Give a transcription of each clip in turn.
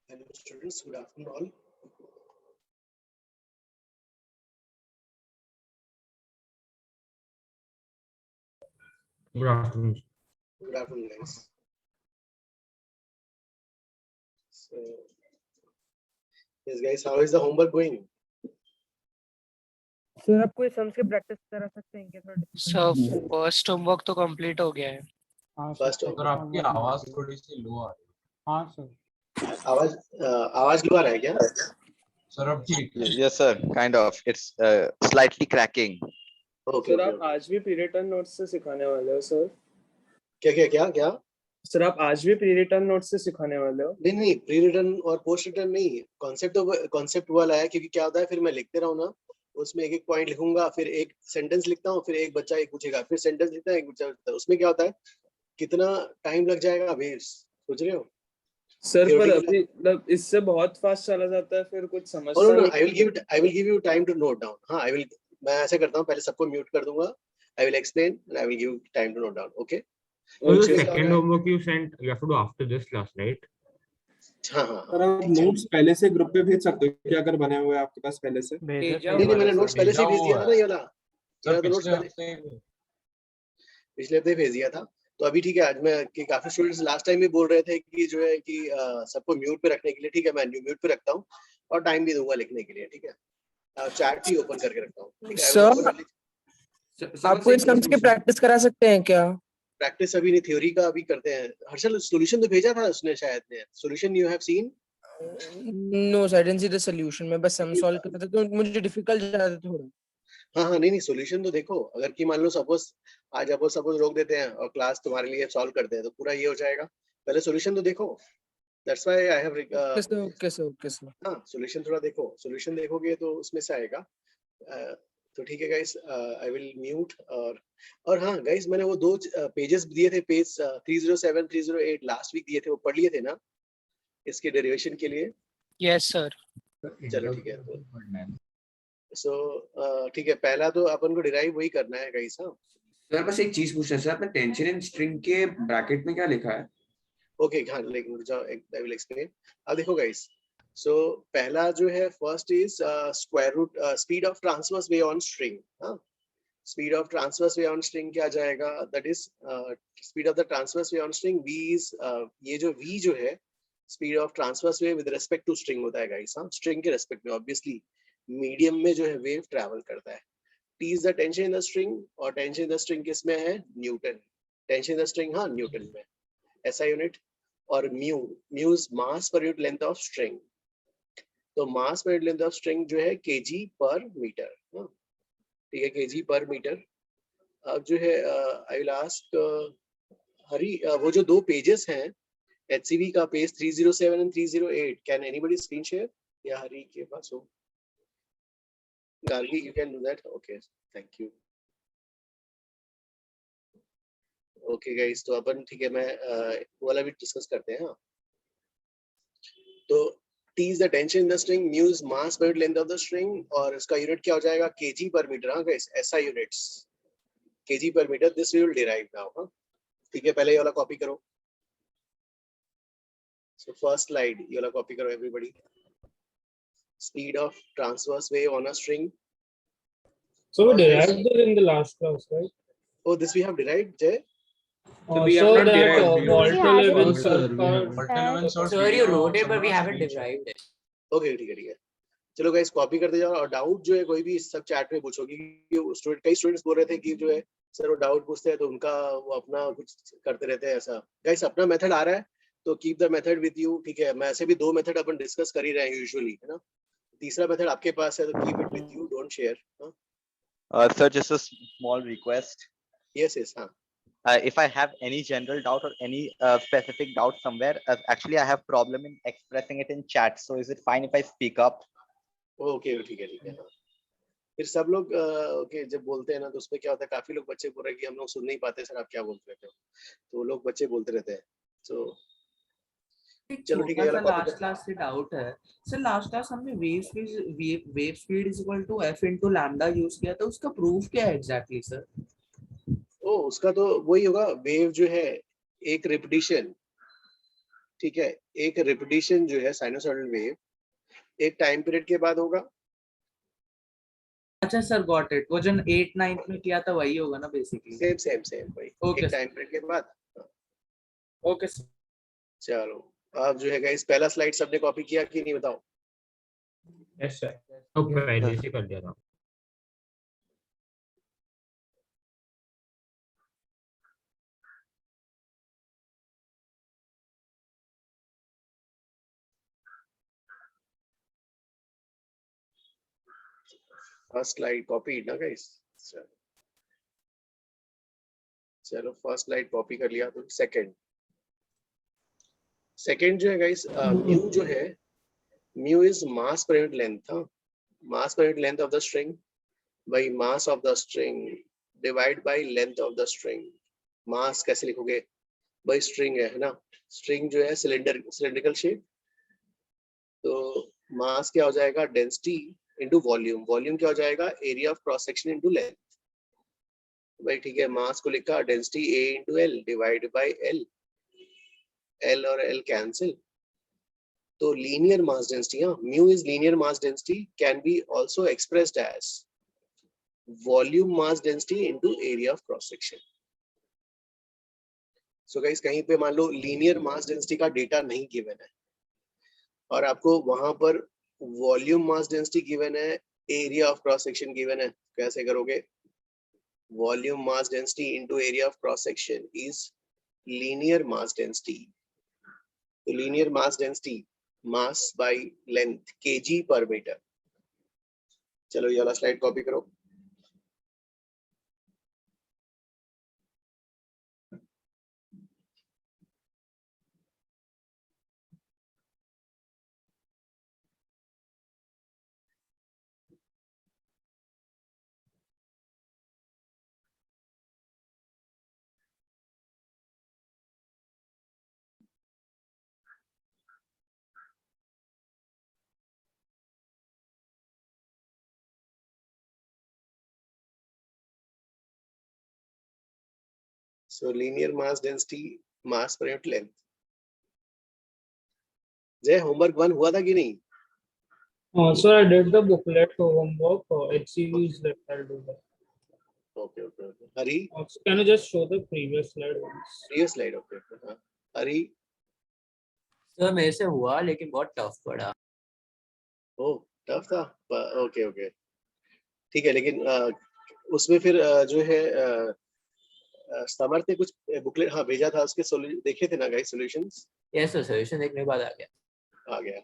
Hello students, good afternoon all. Good afternoon. Good afternoon guys. So, yes guys, how is the homework going? Sir आप कोई sums के practice करा सकते हैं क्या थोड़ा? सर फर्स्ट होमवर्क तो कंप्लीट हो गया है। हाँ First सर आपकी आवाज थोड़ी सी लो आ रही है। हाँ सर। आवाज लो आ रहा है क्या? सर अब ठीक है। Yes, sir. Kind of. It's slightly cracking. Okay, sir okay, आप okay. आज भी प्री रिटर्न नोट्स से सिखाने वाले हो सर? क्या? सर आप आज भी प्री रिटर्न नोट्स से सिखाने वाले हो? नहीं, प्री रिटर्न और पोस्ट रिटर्न नहीं, कॉन्सेप्ट वाला है, क्योंकि क्या होता है फिर मैं लिखते रहूँ ना, उसमें एक पॉइंट लिखूंगा, फिर एक सेंटेंस लिखता हूँ, फिर एक बच्चा एक पूछेगा, फिर सेंटेंस लिखता है, एक बच्चा पूछता है, उसमें क्या होता है कितना टाइम लग जाएगा वेस्ट, सोच रहे हो? सर पर अभी मतलब इससे बहुत फास्ट चला जाता है, फिर कुछ समझता नहीं। I will give you time to note down. हाँ, मैं ऐसे करता हूँ, पहले सबको म्यूट कर दूंगा, I will explain and I will give you time to note down. Okay? So the Okay. second homework you sent, you have to do after this class, right? हाँ. सर आप नोट्स पहले से group पे भेज सकते हो क्या, अगर बने हुए हैं आपके पास पहले से? नहीं, मैंने नोट्स पहले से ही भेज दिया था ना, ये वाला तो नोट्स पिछले हफ्ते भेज दिया था। तो अभी ठीक है, आज मैं कि काफी स्टूडेंट्स लास्ट टाइम भी बोल रहे थे कि जो है कि सबको म्यूट पे रखने के लिए, ठीक है, मैं म्यूट पे रखता हूँ और टाइम भी दूंगा लिखने के लिए, ठीक है, चैट भी ओपन करके रखता हूँ। सर आप कोई सम्स के प्रैक्टिस करा सकते हैं क्या? प्रैक्टिस अभी नहीं, थ्योरी का अभी करते हैं। हर्षल सॉल्यूशन तो भेजा था उसने शायद ने, solution you have seen? No sir, I didn't see the solution. मैं बस सम सॉल्व करता था तो मुझे डिफिकल्ट जा रहा था थोड़ा। हाँ, नहीं, सॉल्यूशन तो देखो, अगर कि मान लो सपोज रोक देते हैं और क्लास तुम्हारे लिए सॉल्व करते हैं तो पूरा ये हो जाएगा। पहले सॉल्यूशन तो देखो, that's why I have okay sir. हाँ, सॉल्यूशन थोड़ा देखो, सॉल्यूशन देखोगे तो उसमें से आएगा। तो ठीक है गाइस, आई विल म्यूट। और हाँ गाइस, मैंने वो दो पेजेस दिए थे, पेज 307 308 लास्ट वीक दिए थे, वो पढ़ लिए थे ना इसके डेरिवेशन के लिए? Yes sir. चलो ठीक है, सो ठीक है, पहला तो अपन को डिराइव वही करना है गाइस। हाँ सर बस एक चीज पूछना है सर, आपने टेंशन इन स्ट्रिंग के ब्रैकेट में क्या लिखा है? ओके, हाँ, लेकिन रुक जाओ, आई विल एक्सप्लेन। अब देखो गाइस, सो पहला जो है first is square root speed of transverse wave on string. हाँ, speed of transverse wave on string क्या जाएगा? That is speed of the transverse wave on string, v is ये जो v जो है speed of transverse wave with respect to string होता है guys. हाँ, स्ट्रिंग के रिस्पेक्ट में, ऑब्वियसली मीडियम में जो है वेव ट्रैवल करता है। t is the tension in the string, और टेंशन इन द स्ट्रिंग किसमें है? Newton. Tension in the string, हाँ, न्यूटन में, SI यूनिट। और mu is mass per unit length of string, तो मास per unit length of string जो है kg per metre. ठीक है, kg पर मीटर। अब जो है आई विल आस्क हरी, वो जो दो पेजेस हैं HCV का, page 307 and 308, can anybody screen share? या हरी के पास हो? Gargi, you can do that? Okay, thank you. Okay guys, तो अपन ठीक है, मैं वो वाला भी डिस्कस करते हैं। हाँ, तो T is the tension in the string, mu is mass per unit length of the string, और इसका यूनिट क्या हो जाएगा? kg per meter। हाँ guys, SI units, kg per meter, this we will derive now। हाँ, ठीक है, पहले ये वाला कॉपी करो। So first slide ये वाला कॉपी करो everybody। Speed of transverse wave on a string। So we derived it in the last class, right? Oh, this we have derived, Jay? So we have not derived Volta level Sir, you wrote it but we haven't derived it. Okay, ठीक है। चलो guys, copy करते जाओ, और doubt जो है कोई भी सब चैट में पूछोगे। कई स्टूडेंट्स बोल रहे थे कि जो है सर वो डाउट पूछते हैं तो उनका वो अपना कुछ करते रहते हैं ऐसा। गाइस, अपना मेथड आ रहा है तो keep the method with you, ठीक है। मैं ऐसे भी दो मेथड अपन डिस्कस कर ही रहे हैं यूजुअली, है ना। तीसरा मेथड आपके पास है तो keep it with you, don't share. Sir, just a small request. Yes, हाँ। If I have any general doubt or any specific doubt somewhere, actually I have problem in expressing it in chat. So is it fine if I speak up? Okay, ठीक है। हाँ, फिर सब लोग okay जब बोलते हैं ना तो उसमें क्या होता है, काफी लोग बच्चे बोल रहे हैं कि हम लोग सुन नहीं पाते सर, आप क्या बोलते रहते हो, तो वो लोग बच्चे बोलते रहते हैं। तो चलो ठीक है, लास्ट क्लास से डाउट है सर। लास्ट क्लास हमने wave speed is equal to f into lambda use किया था, उसका प्रूफ क्या है एग्जैक्टली सर? ओ, उसका तो वही होगा, वेव जो है एक रिपीटिशन, ठीक है, एक रिपीटिशन जो है साइनोसॉइडल वेव एक टाइम पीरियड के बाद होगा। अच्छा सर, गॉट इट। वो जो 8 9th में किया था वही होगा ना बेसिकली। सेम भाई, Okay, एक sir. टाइम पीरियड के बाद। Okay sir. चलो अब जो है गाइस पहला स्लाइड सबने कॉपी किया कि नहीं बताओ? यस सर, तो पहले से कर दिया था। फर्स्ट स्लाइड कॉपी ना गाइस? चलो फर्स्ट स्लाइड कॉपी कर लिया, तो सेकंड जो है गाइस, म्यू जो है, mu is mass per unit length. Mass per unit length of the string by mass of the string divide by length of the string. Mass कैसे लिखोगे भाई? स्ट्रिंग है ना, स्ट्रिंग जो है सिलेंड्रिकल शेप, तो मास क्या हो जाएगा? Density into volume. वॉल्यूम क्या हो जाएगा? Area of cross section into length. भाई ठीक है, मास को लिखा density A into L divide by L, L और L कैंसिल, तो linear mass density, mu is linear mass density, can be also expressed as volume mass density into area of cross section. So guys कहीं पे मान लो linear mass density का data नहीं given है और आपको वहां पर वॉल्यूम मास डेंसिटी गिवन है, area of cross section given है, कैसे करोगे? Volume mass density into area of cross section is linear mass density. तो linear mass density mass by length kg per metre. चलो ये वाला स्लाइड कॉपी करो। So linear mass density, mass per unit length. जय homework 1 हुआ था कि नहीं? Sir, I did the booklet homework. HCV is left. I'll do that. Okay. Hari? Can you just show the previous slide once? Previous slide, okay. हाँ. हरी? Sir मेरे से हुआ लेकिन बहुत टफ पड़ा। ओह टफ था? ओके ठीक है, लेकिन उसमें फिर जो है समर ने कुछ बुकलेट भेजा था, उसके देखे थे ना guys solutions? Yes sir, solution देखने के बाद आ गया। Okay.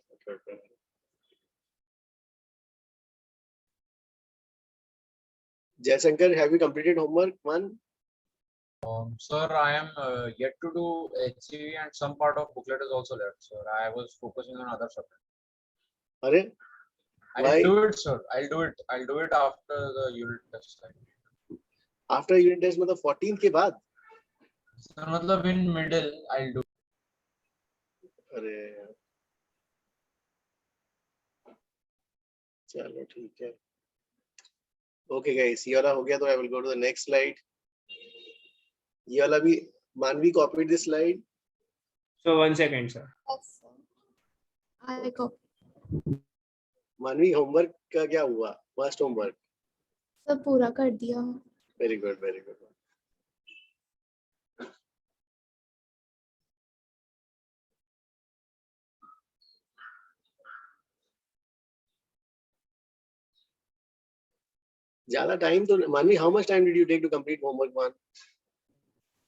Jayashankar, have you completed homework 1? Sir, I am yet to do HCV and some part of booklet is also left, sir. I was focusing on other subject. अरे I'll do it, sir. I'll do it after the unit test. After unit test मतलब 14 के बाद? Sir, मतलब in middle, I'll do. अरे चलो ठीक है। Okay guys, ये वाला हो गया, तो I will go to the next slide. ये वाला भी Manvi copied this slide. So 1 second, sir. I copy. Manvi homework का क्या हुआ? First homework? सब पूरा कर दिया। Very good. ज्यादा टाइम तो Manvi, how much time did you take to complete homework 1?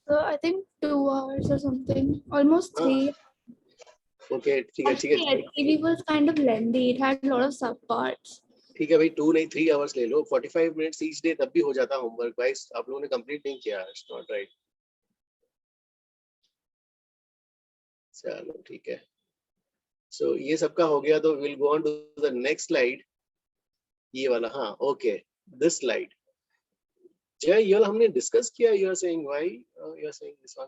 So I think 2 hours or something, almost 3. Okay ठीक है। HCV was kind of lengthy. It had a lot of sub parts. ठीक है भाई, 2 नहीं 3 hours ले लो, 45 minutes each day, तब भी हो जाता होमवर्क। गाइस आप लोगों ने कंप्लीट नहीं किया, इट्स नॉट राइट। चलो ठीक है, सो ये सबका हो गया, तो will go on to the next slide. ये वाला, हाँ ओके, दिस स्लाइड। जय, ये वाला हमने डिस्कस किया। You are saying why you are saying this one?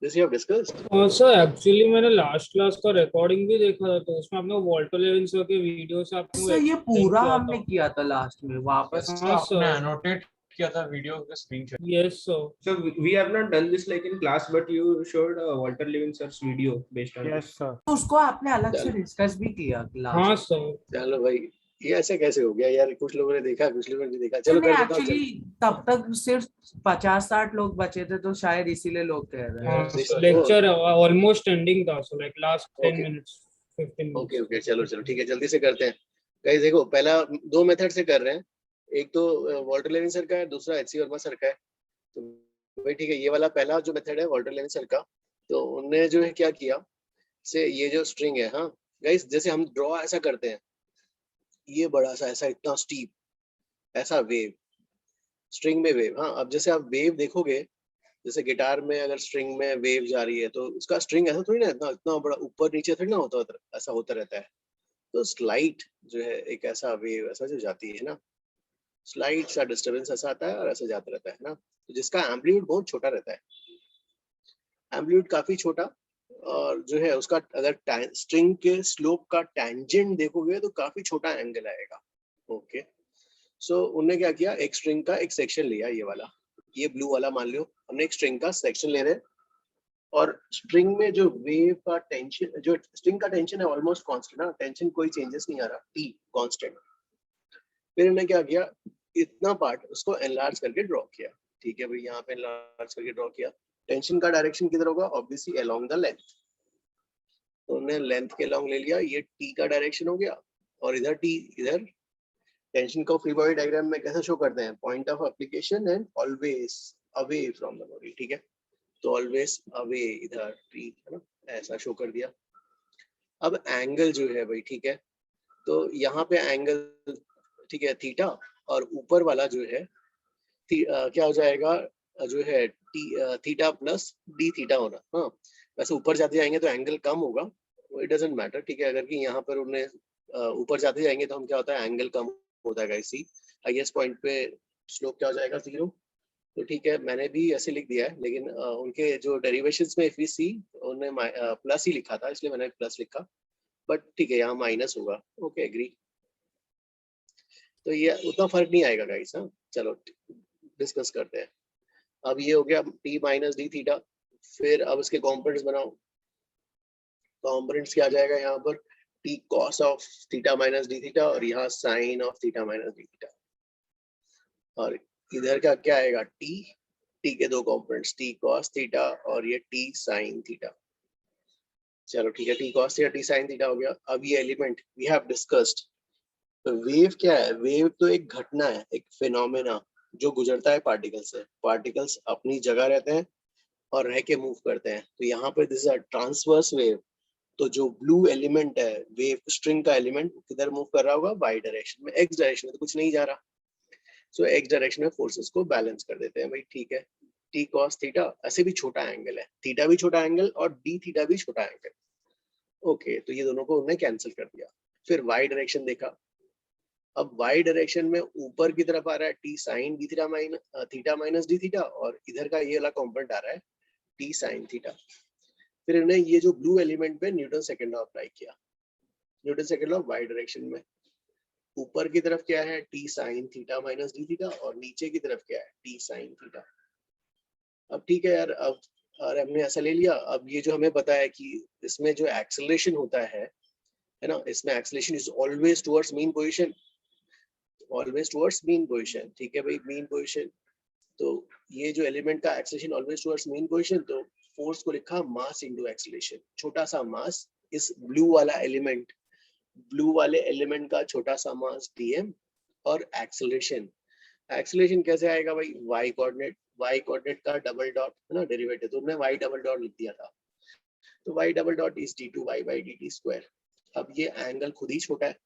This you have discussed? Sir actually मैंने लास्ट क्लास का रिकॉर्डिंग भी देखा था, तो उसमें आपने वॉल्टर लेविन सर के वीडियोस आपने सर ये पूरा हमने किया था लास्ट में, वापस Sir, आपने annotate किया था वीडियो के screen share. Yes, sir. So we have not done this like in class, but you showed Walter Levin sir's video based on this. sir. तो उसको आपने अलग से चलो। डिस्कस भी किया हाँ क्लास sir. चलो भाई, ये ऐसे कैसे हो गया यार? कुछ लोगों ने देखा, कुछ लोगों ने नहीं देखा। चलो नहीं कर देता हूँ। एक्चुअली तब तक सिर्फ 50-60 लोग बचे थे तो शायद इसीलिए लोग कह रहे हैं हाँ, नहीं, so sir, lecture almost ending था, so like last 10 Okay. minutes, 15 minutes. Okay okay, चलो चलो ठीक है, जल्दी से करते हैं। गाइस देखो, पहला 2 मेथड से कर रहे हैं। एक तो वॉल्टर लेविन सर का है, दूसरा एचसी वर्मा सर का है। तो भाई ठीक है, ये वाला पहला जो मेथड है वॉल्टर लेविन सर का, तो उन्होंने जो है क्या किया, से ये जो स्ट्रिंग है, हाँ गाइस, जैसे हम ड्रॉ ऐसा करते हैं, ये बड़ा सा ऐसा इतना स्टीप ऐसा वेव, स्ट्रिंग में वेव। हाँ, अब जैसे आप वेव देखोगे, जैसे गिटार में अगर स्ट्रिंग में वेव जा रही है, तो उसका स्ट्रिंग ऐसा थोड़ी ना, इतना इतना बड़ा ऊपर नीचे थोड़ी ना होता, ऐसा होता रहता है। तो स्लाइट जो है एक ऐसा वेव ऐसा जो जाती है ना, स्लाइट सा डिस्टरबेंस ऐसा आता है और ऐसा जाता रहता है ना, तो जिसका एम्पलीट्यूड बहुत छोटा रहता है, एम्पलीट्यूड काफी छोटा, और जो है उसका अगर स्ट्रिंग के स्लोप का टेंजेंट देखोगे तो काफी छोटा एंगल आएगा। ओके, सो उन्होंने क्या किया, एक स्ट्रिंग का एक सेक्शन लिया, ये वाला, ये ब्लू वाला मान लो, हमने एक स्ट्रिंग का सेक्शन ले रहे हैं, और स्ट्रिंग में जो वेव का टेंशन, जो स्ट्रिंग का टेंशन है ऑलमोस्ट कांस्टेंट ना, टेंशन कोई चेंजेस नहीं आ रहा, टी कांस्टेंट। फिर हमने क्या किया, इतना पार्ट उसको एनलार्ज करके ड्रॉ किया। ठीक है भाई, यहाँ पे एनलार्ज करके ड्रॉ किया। टेंशन का डायरेक्शन किधर होगा, ऑब्वियसली अलोंग द लेंथ, तो हमने लेंथ के अलोंग ले लिया, ये टी का डायरेक्शन हो गया, और इधर टी, इधर टेंशन को फ्री बॉडी डायग्राम में कैसे शो करते हैं, point of application and always away from the body. ठीक है, तो ऑलवेज अवे इधर टी है ना, ऐसा शो कर दिया। अब एंगल जो है भाई, ठीक है, तो यहाँ पे एंगल, ठीक है, थीटा, और ऊपर वाला जो है क्या हो जाएगा, जो है थीटा प्लस डी थीटा होना। हाँ, वैसे ऊपर जाते जाएंगे तो एंगल कम होगा, इट डजंट मैटर। ठीक है, अगर कि यहाँ पर उन्हें ऊपर जाते जाएंगे तो हम क्या होता है, एंगल कम होता है। इसी हाईएस्ट पॉइंट पे स्लोप क्या हो जाएगा, 0। तो ठीक है, मैंने भी ऐसे लिख दिया है, लेकिन उनके जो डेरिवेशंस में इफ वी सी, उन्होंने प्लस ही लिखा था, इसलिए मैंने प्लस लिखा, बट ठीक है, यहाँ माइनस होगा। Okay, agree. तो ये उतना फर्क नहीं आएगा गाइस। हाँ, चलो डिस्कस करते हैं। अब ये हो गया टी माइनस डी थीटा, फिर अब इसके कॉम्पोनेंट्स बनाओ। कॉम्पोनेंट्स क्या आ जाएगा यहाँ पर, T cos of theta minus d theta, और यहाँ sine of theta minus d theta, और इधर का क्या आएगा, टी के दो कॉम्पोनेंट्स, टी कॉस थीटा और ये टी साइन थीटा। चलो ठीक है, T cos theta T sine theta हो गया। अब ये element we have discussed, wave क्या है, वेव तो एक घटना है, एक फिनोमेना जो गुजरता है पार्टिकल से। पार्टिकल्स अपनी जगह रहते हैं और रह के मूव करते हैं। तो यहाँ पे this is a transverse wave, तो जो ब्लू एलिमेंट है, वेव स्ट्रिंग का एलिमेंट किधर मूव कर रहा होगा, वाई डायरेक्शन में, एक्स डायरेक्शन में तो कुछ नहीं जा रहा, सो एक्स डायरेक्शन में फोर्सेस को बैलेंस कर देते हैं भाई। ठीक है, टी कॉस थीटा ऐसे भी छोटा एंगल है, थीटा भी छोटा एंगल और डी थीटा भी छोटा एंगल। ओके, तो ये दोनों को उन्होंने कैंसिल कर दिया। फिर वाई डायरेक्शन देखा, अब वाई डायरेक्शन में ऊपर की तरफ आ रहा है T sine d theta minus theta minus d theta, और इधर का ये वाला कॉम्पोनेंट आ रहा है टी साइन थीटा। फिर इन्होंने ये जो ब्लू एलिमेंट पे न्यूटन सेकंड लॉ अप्लाई किया, Newton second law y direction में, ऊपर की तरफ क्या है, T sine theta minus d theta, और नीचे की तरफ क्या है, टी साइन थीटा। अब ठीक है यार, अब और हमने ऐसा ले लिया। अब ये जो हमें पता है कि इसमें जो एक्सेलरेशन होता है ना, इसमें acceleration is always towards mean position, always towards mean position. ठीक है भाई, मीन पोजीशन, तो ये जो एलिमेंट का acceleration always towards mean position, तो फोर्स को लिखा मास इनटू एक्सेलरेशन, छोटा सा मास, इस ब्लू वाला एलिमेंट, ब्लू वाले एलिमेंट का छोटा सा मास dm, और एक्सेलरेशन, एक्सेलरेशन कैसे आएगा भाई, y कोऑर्डिनेट का डबल डॉट है ना, डेरिवेटिव, तो हमने y डबल डॉट लिख दिया था, तो y double dot is d2y by dt square. अब ये एंगल खुद ही छोटा है,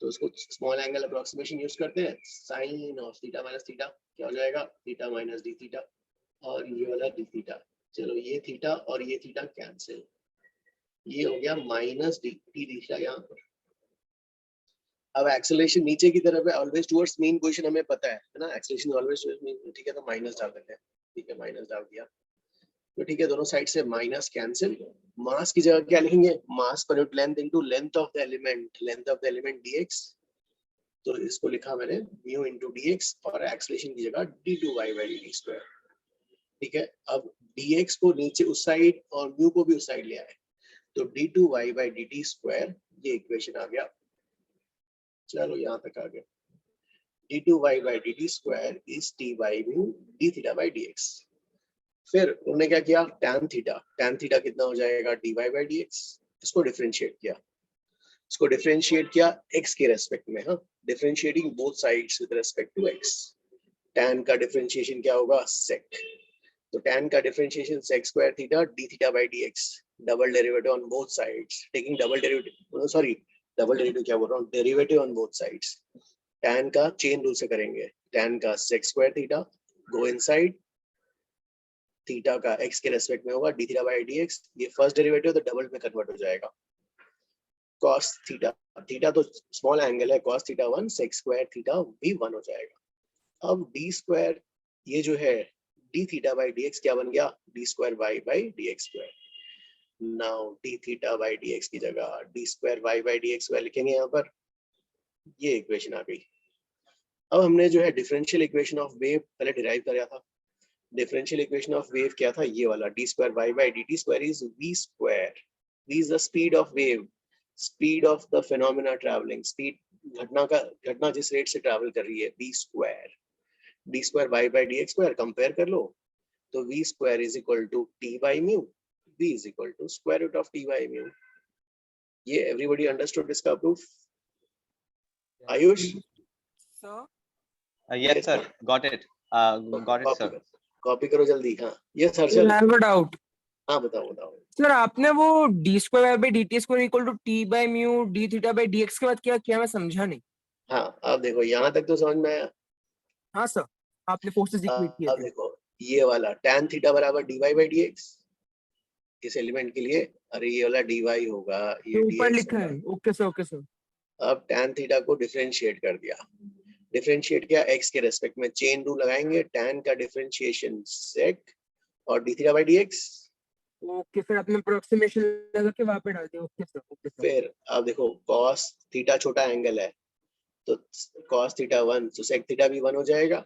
तो उसको स्मॉल एंगल अप्रोक्सीमेशन यूज करते हैं, sine of theta minus theta क्या हो जाएगा, थीटा माइनस डी थीटा, और ये वाला डी थीटा। चलो ये थीटा और ये थीटा कैंसिल, ये हो गया माइनस डी थीटा यहाँ पर। अब एक्सेलरेशन नीचे की तरफ है, ऑलवेज टुवर्ड्स मीन पोजीशन हमें पता है ना, एक्सेलरेशन ऑलवेज टुवर्ड्स मीन। ठीक है, तो माइनस डाल देते हैं। ठीक है, माइनस डाल दिया, तो ठीक है, दोनों साइड से माइनस कैंसिल। मास की जगह क्या लिखेंगे, mass per unit length into length of the element, length of the element dx, तो इसको लिखा मैंने म्यू इंटू dx और एक्सेलरेशन की जगह d2y by dt स्क्वायर। ठीक है, अब dx को नीचे उस साइड और म्यू को भी उस साइड ले आए, तो d2y by dt स्क्वायर, ये इक्वेशन आ गया। चलो यहाँ तक आ गया, d2y by dt square is t by mu d theta by dx। फिर उन्होंने क्या किया, tan थीटा कितना हो जाएगा, dy by dx। इसको डिफरेंशिएट किया x के रेस्पेक्ट में, हाँ, differentiating both sides with respect to x। tan का डिफरेंशिएशन क्या होगा, sec, तो tan का डिफरेंशिएशन sec square theta d theta by dx, double derivative on both sides, taking double derivative क्या बोल रहा हूँ, derivative on both sides. tan का चेन रूल से करेंगे, tan का sec square theta go inside, theta का x के रेस्पेक्ट में होगा d theta by dx, ये फर्स्ट डेरिवेटिव तो डबल में कन्वर्ट हो जाएगा, cos थीटा तो स्मॉल एंगल है, cos theta 1 sec square theta भी 1 हो जाएगा। अब d स्क्वायर, ये जो है d थीटा by dx क्या बन गया, d square y by dx square. Now d theta by dx की जगह d square y by dx square लिखेंगे यहाँ पर, ये इक्वेशन आ गई। अब हमने जो है डिफरेंशियल इक्वेशन ऑफ वेव पहले डिराइव किया था। डिफरेंशियल इक्वेशन ऑफ वेव क्या था, ये वाला d square y by dt square is v square, v is the speed of wave, speed of the phenomena travelling, speed घटना जिस रेट से ट्रैवल कर रही है, v square, d square y by dx square compare कर लो, तो v square is equal to t by mu, v is equal to square root of t by mu। ये एवरीबॉडी अंडरस्टूड इसका proof? Ayush? Yes, sir. Got it. Got it, sir. Copy करो जल्दी। हाँ, yes I Harshal. have a doubt. हाँ बताओ। Sir आपने वो d square by dt square equal to t by mu d theta by dx के बाद क्या किया, मैं समझा नहीं। हाँ, अब देखो यहाँ तक तो समझ में आया। हाँ सर, आपने फोर्सेस इक्वेट किए अब थे। देखो ये वाला tan थीटा बराबर dy by dx, इस एलिमेंट के लिए, अरे ये वाला dy होगा, ये ऊपर dx लिखा होगा। है, ओके सर, ओके सर। अब tan थीटा को डिफरेंशिएट कर दिया, डिफरेंशिएट किया x के रेस्पेक्ट में, चेन रूल लगाएंगे, tan का डिफरेंशिएशन sec और d theta by dx। Okay sir, आपने अप्रोक्सीमेशन लगा के वहां पे डाल दिया, ओके सर, ओके सर। फिर अब देखो cos थीटा छोटा एंगल है, तो cos थीटा 1 तो sec थीटा भी 1 हो जाएगा,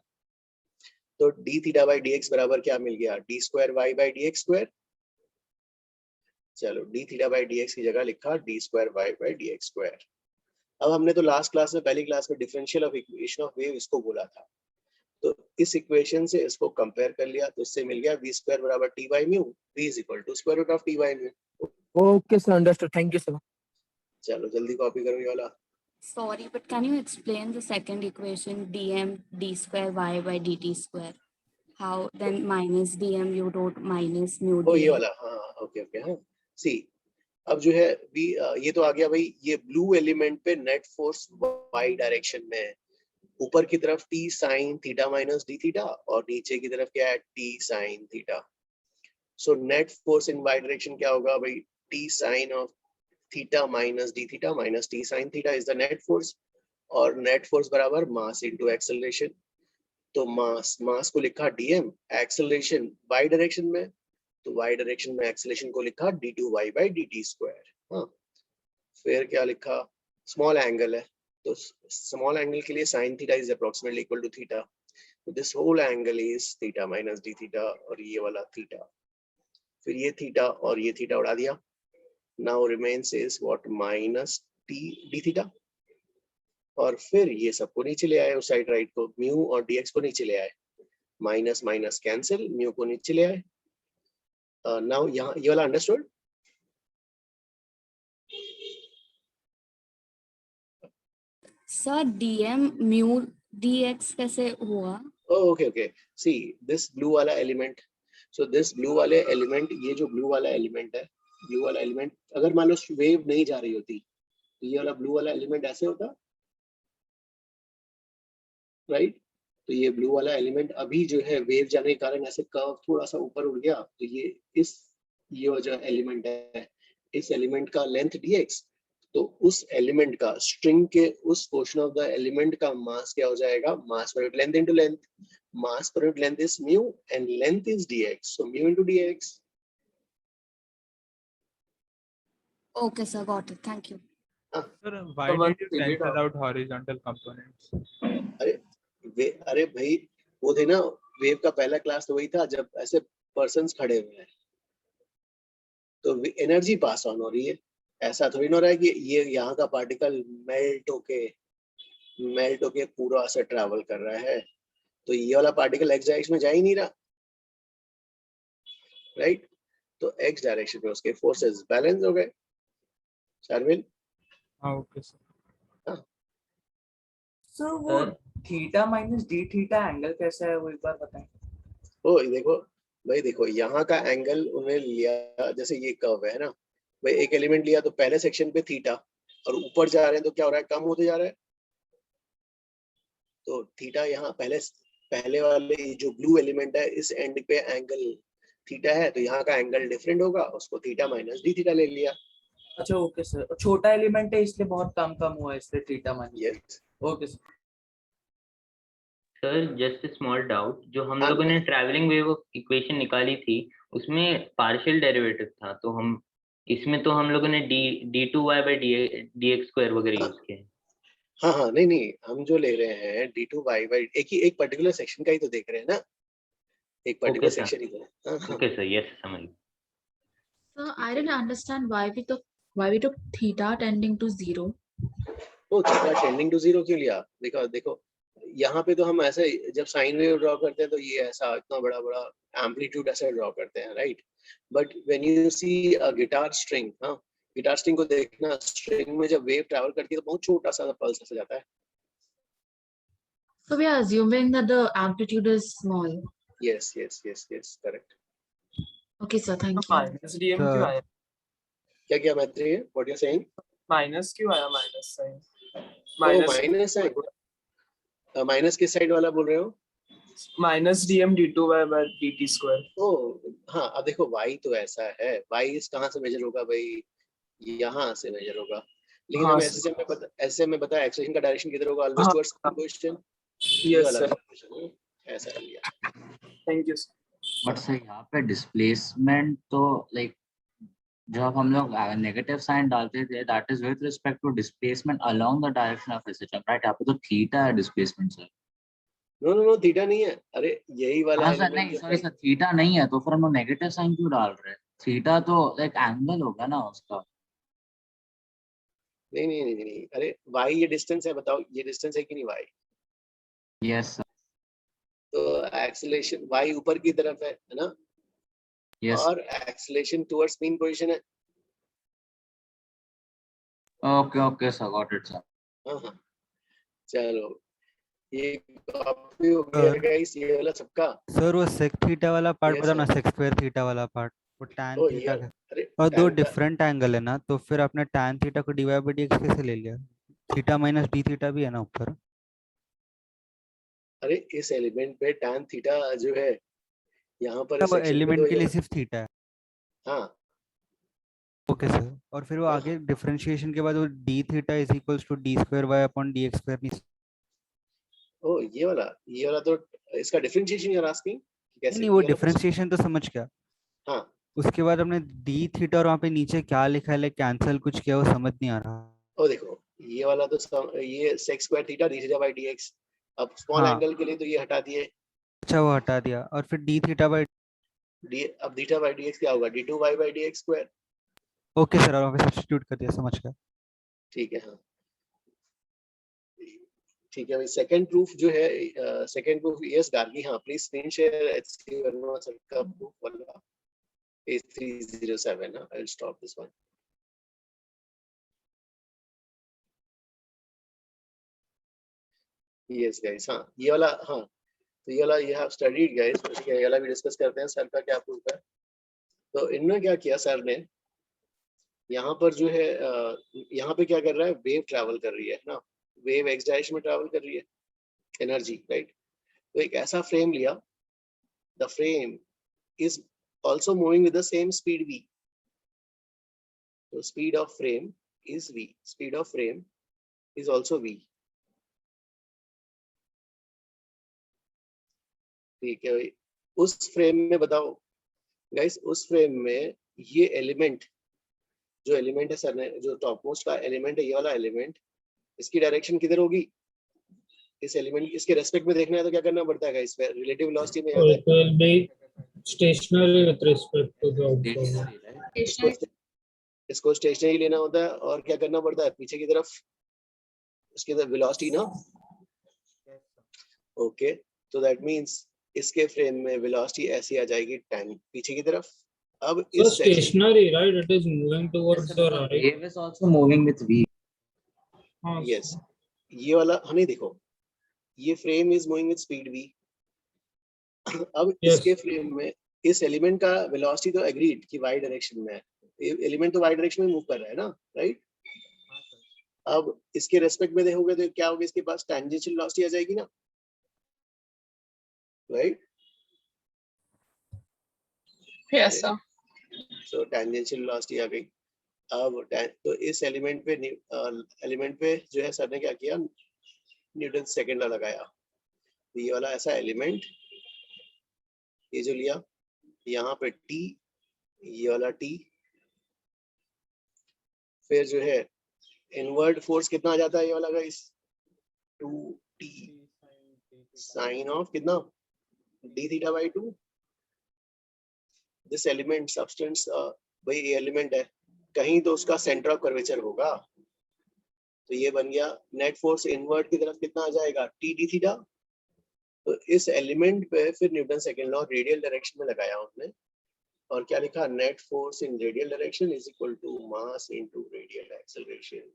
तो d थीटा by dx बराबर क्या मिल गया, d square y by dx square. चलो d थीटा by dx की जगह लिखा d square y by dx square. अब हमने तो लास्ट क्लास में, पहली क्लास में differential of equation of wave इसको बोला था, तो इस इक्वेशन से इसको कंपेयर कर लिया, तो इससे मिल गया v स्क्वायर बराबर t by mu, v is equal to square root of t by mu। Okay sir, understood, thank you sir. चलो जल्दी कॉपी करो ये वाला। Sorry, but can you explain the second equation dm d square y by dt square? How then minus dm you wrote minus mu ओ ये dm. वाला, हाँ okay हाँ। सी अब जो है ये तो आ गया भाई, ये ब्लू एलिमेंट पे नेट फोर्स y डायरेक्शन में है, ऊपर की तरफ t sin theta minus d theta और नीचे की तरफ क्या है t sin theta. So net force इन y डायरेक्शन क्या होगा भाई, t sin of theta minus d theta minus t sin theta is the net force, और नेट फोर्स बराबर मास इनटू एक्सेलरेशन। तो मास को लिखा dm, एक्सेलरेशन y डायरेक्शन में, तो y डायरेक्शन में एक्सेलरेशन को लिखा d2y by dt स्क्वायर। हाँ, फिर क्या लिखा, स्मॉल एंगल है, तो स्मॉल एंगल के लिए sin theta is approximately equal to theta, तो this whole angle is theta minus d theta, और ये वाला थीटा, फिर ये थीटा और ये थीटा उड़ा दिया, now remains is what, minus t d theta, और फिर ये सबको नीचे ले आए उस साइड राइट को, म्यू और dx को नीचे ले आए, माइनस माइनस कैंसिल, म्यू को नीचे ले आए। नाउ यहाँ ये वाला understood? Sir, dm mu dx कैसे हुआ? ओके सी दिस ब्लू वाला एलिमेंट, सो दिस ब्लू वाले एलिमेंट, ये जो ब्लू वाला एलिमेंट है, ब्लू वाला एलिमेंट अगर मान लो वेव नहीं जा रही होती, तो ये वाला ब्लू वाला एलिमेंट ऐसे होता, राइट? तो ये ब्लू वाला एलिमेंट अभी जो है वेव जाने के कारण ऐसे कर्व थोड़ा सा ऊपर उड़ गया, तो ये जो एलिमेंट है, इस एलिमेंट का लेंथ dx, तो उस एलिमेंट का, स्ट्रिंग के उस पोर्शन ऑफ द एलिमेंट का मास क्या हो जाएगा, mass per unit length into length, mass per unit length is mu and length is dx, so mu into dx। Okay, sir, got it. Thank you. Sir, why did you cancel out horizontal components? अरे भाई वो थे ना, wave का पहला class तो वही था जब ऐसे पर्सन्स खड़े हुए हैं तो एनर्जी पास ऑन हो रही है। ऐसा थोड़ी ना हो रहा है कि ये यहाँ का पार्टिकल मेल्ट होके पूरा से ट्रैवल कर रहा है, तो ये वाला पार्टिकल एक्स डायरेक्शन में जा ही नहीं रहा, राइट? तो एक्स डायरेक्शन में उसके फोर्सेस बैलेंस हो गए। शार्विल? Okay sir. सो वो theta minus d theta angle कैसा है वो एक बार बताएं। ओ देखो भाई, देखो यहाँ का एंगल उन्होंने लिया, जैसे ये कर्व है ना भाई, एक एलिमेंट लिया तो पहले सेक्शन पे थीटा, और ऊपर जा रहे हैं तो क्या हो रहा है, कम होते जा रहा है। तो थीटा यहाँ पहले वाले जो ब्लू एलिमेंट है इस एंड पे एंगल थीटा है, तो यहाँ का एंगल डिफरेंट होगा, उसको थीटा माइनस डी थीटा ले लिया। अच्छा ओके सर, छोटा एलिमेंट है इसलिए बहुत कम हुआ है, इसलिए theta minus. Yes okay sir. Sir just small doubt, जो हम लोगों ने ट्रैवलिंग वेव इक्वेशन निकाली थी उसमें पार्शियल डेरिवेटिव था, तो हम इसमें तो हम लोगों ने d two y by d x square वगैरह यूज किए। हाँ नहीं, हम जो ले रहे हैं डी टू वाई बाई एक पर्टिकुलर सेक्शन का ही तो देख रहे हैं ना, एक पर्टिकुलर सेक्शन ही तो। ओके सर, यस समझ गया। So I didn't understand why we took theta tending to 0. तो थीटा टेंडिंग टू 0 क्यों लिया? देखो यहाँ पे तो हम ऐसे जब साइन वेव ड्रॉ करते हैं तो ये ऐसा इतना बड़ा एम्पलीट्यूड ऐसे ड्रॉ करते हैं, right? But when you see a guitar string, हाँ गिटार स्ट्रिंग को देखना, स्ट्रिंग में जब वेव ट्रैवल करती है तो बहुत छोटा सा पल्स ऐसे जाता है। So we are assuming that the amplitude is small. Yes, correct. Okay, sir, thank you. Minus DM क्यों आया? क्या मैत्री? What you're saying? माइनस क्यों आया? Minus sine. Minus sine. Minus किस साइड वाला बोल रहे हो? Minus dm d two y by d t square. ओ हाँ, अब देखो y तो ऐसा है, y इस कहाँ से मेजर होगा भाई? यहाँ से मेजर होगा, लेकिन हाँ, हम ऐसे में बताया एक्सेलेरेशन का डायरेक्शन किधर होगा? Always towards question. Yes sir, ऐसा लिया। Thank you sir. But sir यहाँ पे डिस्प्लेसमेंट तो लाइक जब हम लोग नेगेटिव साइन डालते थे that is with respect to displacement along the direction of system, right? यहाँ पे तो थीटा है डिस्प्लेसमेंट सर। नो थीटा नहीं है, अरे यही वाला हाँ सर, नहीं सॉरी सर, थीटा नहीं है तो फिर हम लोग नेगेटिव साइन क्यों डाल रहे हैं? थीटा तो लाइक एंगल होगा ना उसका। नहीं, अरे y ये डिस्टेंस है, बताओ ये डिस्टेंस है कि नहीं y? Yes sir. तो एक्सेलरेशन y ऊपर की तरफ है ना? यस। और एक्सेलरेशन टुवर्ड्स मीन पोजीशन है। Okay sir, got it sir. हाँ चलो, ये कॉपी हो गया गाइस, ये वाला सबका। सर वो सेक थीटा वाला पार्ट बताओ ना, सेक स्क्वायर थीटा वाला पार्ट, वो टैन थीटा का, और दो डिफरेंट एंगल है ना, तो फिर आपने टैन थीटा को d y by d x कैसे ले लिया? थीटा माइनस डी थीटा भी है ना ऊपर। अरे इस एलिमेंट पे टैन थीटा जो है यहाँ पर वो एलिमेंट के लिए सिर्फ थीटा है। हाँ ओके सर, और फिर वो आगे डिफरेंशिएशन के बाद वो d theta is equals to d square y upon d x square. ओ ये वाला तो इसका डिफरेंशिएशन यू आर आस्किंग कैसे? नहीं वो डिफरेंशिएशन तो समझ गया। हाँ उसके बाद हमने डी थीटा और वहाँ पे नीचे क्या लिखा है कैंसिल कुछ किया, वो समझ नहीं आ रहा। ओ देखो ये वाला तो ये sec square theta d theta by dx, अब स्मॉल एंगल के लिए तो ये हटा दिए। अच्छा वो हटा दिया, और फिर डी थीटा बाय डी, अब थीटा बाय dx क्या होगा? d2 y by dx square. Okay sir, और वहाँ पे सब्स्टिट्यूट कर दिया, समझ गया। ठीक है, हाँ ठीक है भाई। सेकंड प्रूफ जो है, सेकंड प्रूफ यस गार्गी, हाँ please screen share HC Verma sir का प्रूफ वाला page 307। I will stop this one. Yes guys, हाँ ये वाला, हाँ तो ये वाला यू हैव स्टडीड गाइस, ठीक है, ये वाला भी डिस्कस करते हैं। सर का क्या प्रूफ है? तो इन्होंने क्या किया सर ने, यहाँ पर जो है यहाँ पे क्या कर रहा है, वेव ट्रैवल कर रही है ना, वेव एक्स डायरेक्शन में ट्रैवल कर रही है एनर्जी, राइट? तो एक ऐसा फ्रेम लिया, the frame is also moving with the same speed v, so speed of frame is v, speed of frame is also v, ठीक है भाई। उस फ्रेम में बताओ गाइस, उस फ्रेम में ये एलिमेंट जो एलिमेंट है सर ने, जो टॉप मोस्ट का एलिमेंट है, ये वाला एलिमेंट, इसकी डायरेक्शन किधर होगी? इस एलिमेंट इसके रेस्पेक्ट में देखना है तो क्या करना पड़ता है? इस पे रिलेटिव वेलोसिटी में आता है, it will be stationary with respect to the observer. इसको स्टेशनरी लेना होता है, और क्या करना पड़ता है पीछे की तरफ, उसकी तरफ वेलोसिटी ना। ओके, तो दैट मींस इसके फ्रेम में वेलोसिटी ऐसी आ जाएगी 10 पीछे की तरफ। अब So इस stationary, right? It is moving towards the right. Wave is also moving with v. Yes, ये वाला हमें देखो, ये frame is moving with speed v। अब इसके फ्रेम में इस एलिमेंट का वेलोसिटी तो एग्रीड कि y डायरेक्शन में है, एलिमेंट तो y डायरेक्शन में मूव कर रहा है ना, राइट? अब इसके रेस्पेक्ट में देखोगे तो क्या होगा, इसके पास टेंजेंशियल वेलोसिटी आ जाएगी ना, right? Yes sir. So tangential velocity आ गई। अब तो इस एलिमेंट पे जो है सर ने क्या किया, न्यूटन सेकंड लॉ लगाया। तो ये वाला ऐसा एलिमेंट, ये जो लिया यहाँ पे t, ये वाला t, फिर जो है इनवर्ड फोर्स कितना आ जाता है ये वाला गाइस, 2t साइन ऑफ कितना, d theta by 2। This element substance, भाई ये एलिमेंट है, कहीं तो उसका सेंटर ऑफ कर्वेचर होगा, तो ये बन गया नेट फोर्स इनवर्ड की तरफ कितना आ जाएगा, t d थीटा। तो इस एलिमेंट पे फिर Newton second law radial direction में लगाया उसने, और क्या लिखा, net force in radial direction is equal to mass into radial acceleration.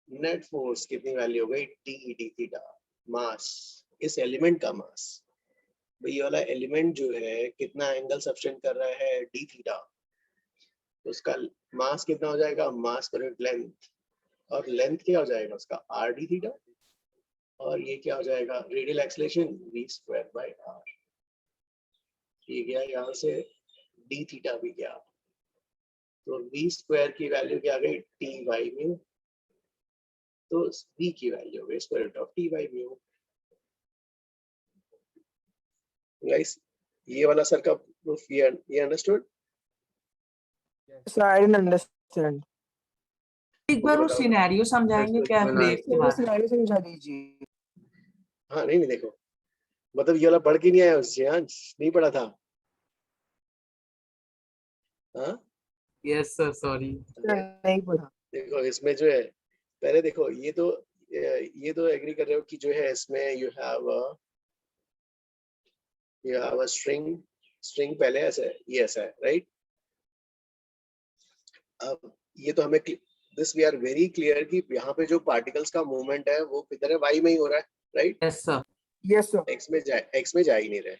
Net force कितनी वैल्यू हो गई, टी डी थीटा, मास, इस एलिमेंट का मास। भाई ये वाला एलिमेंट जो है कितना एंगल सब्सटेंड कर रहा है, डी थीटा, तो उसका मास कितना हो जाएगा, मास पर यूनिट लेंथ, और लेंथ क्या हो जाएगा उसका, आर डी थीटा, और ये क्या हो जाएगा, radial acceleration v square by r। ये गया यहाँ से, d थीटा भी गया, तो v स्क्वायर की वैल्यू क्या आ गई, t बाई म्यू, तो v की वैल्यू हो गई square root of t by mu. Guys ये वाला सर का प्रूफ, ये understood? Sir I didn't understand. एक बार वो सिनेरियो समझाएंगे क्या, वेव के बाद सिनेरियो समझा दीजिए। हाँ नहीं देखो, मतलब ये वाला पढ़ के नहीं आया उससे, हाँ नहीं पढ़ा था। हाँ यस सर, सॉरी नहीं पढ़ा। देखो इसमें जो है, पहले देखो ये तो एग्री कर रहे हो कि जो है इसमें यू हैव अ स्ट्रिंग पहले ऐसा है, ये ऐसा है, राइट? अब ये तो हमें this we are very clear कि यहाँ पे जो पार्टिकल्स का मूवमेंट है वो किधर है, वाई में ही हो रहा है, right? Yes sir, yes sir. X में जा ही नहीं रहे।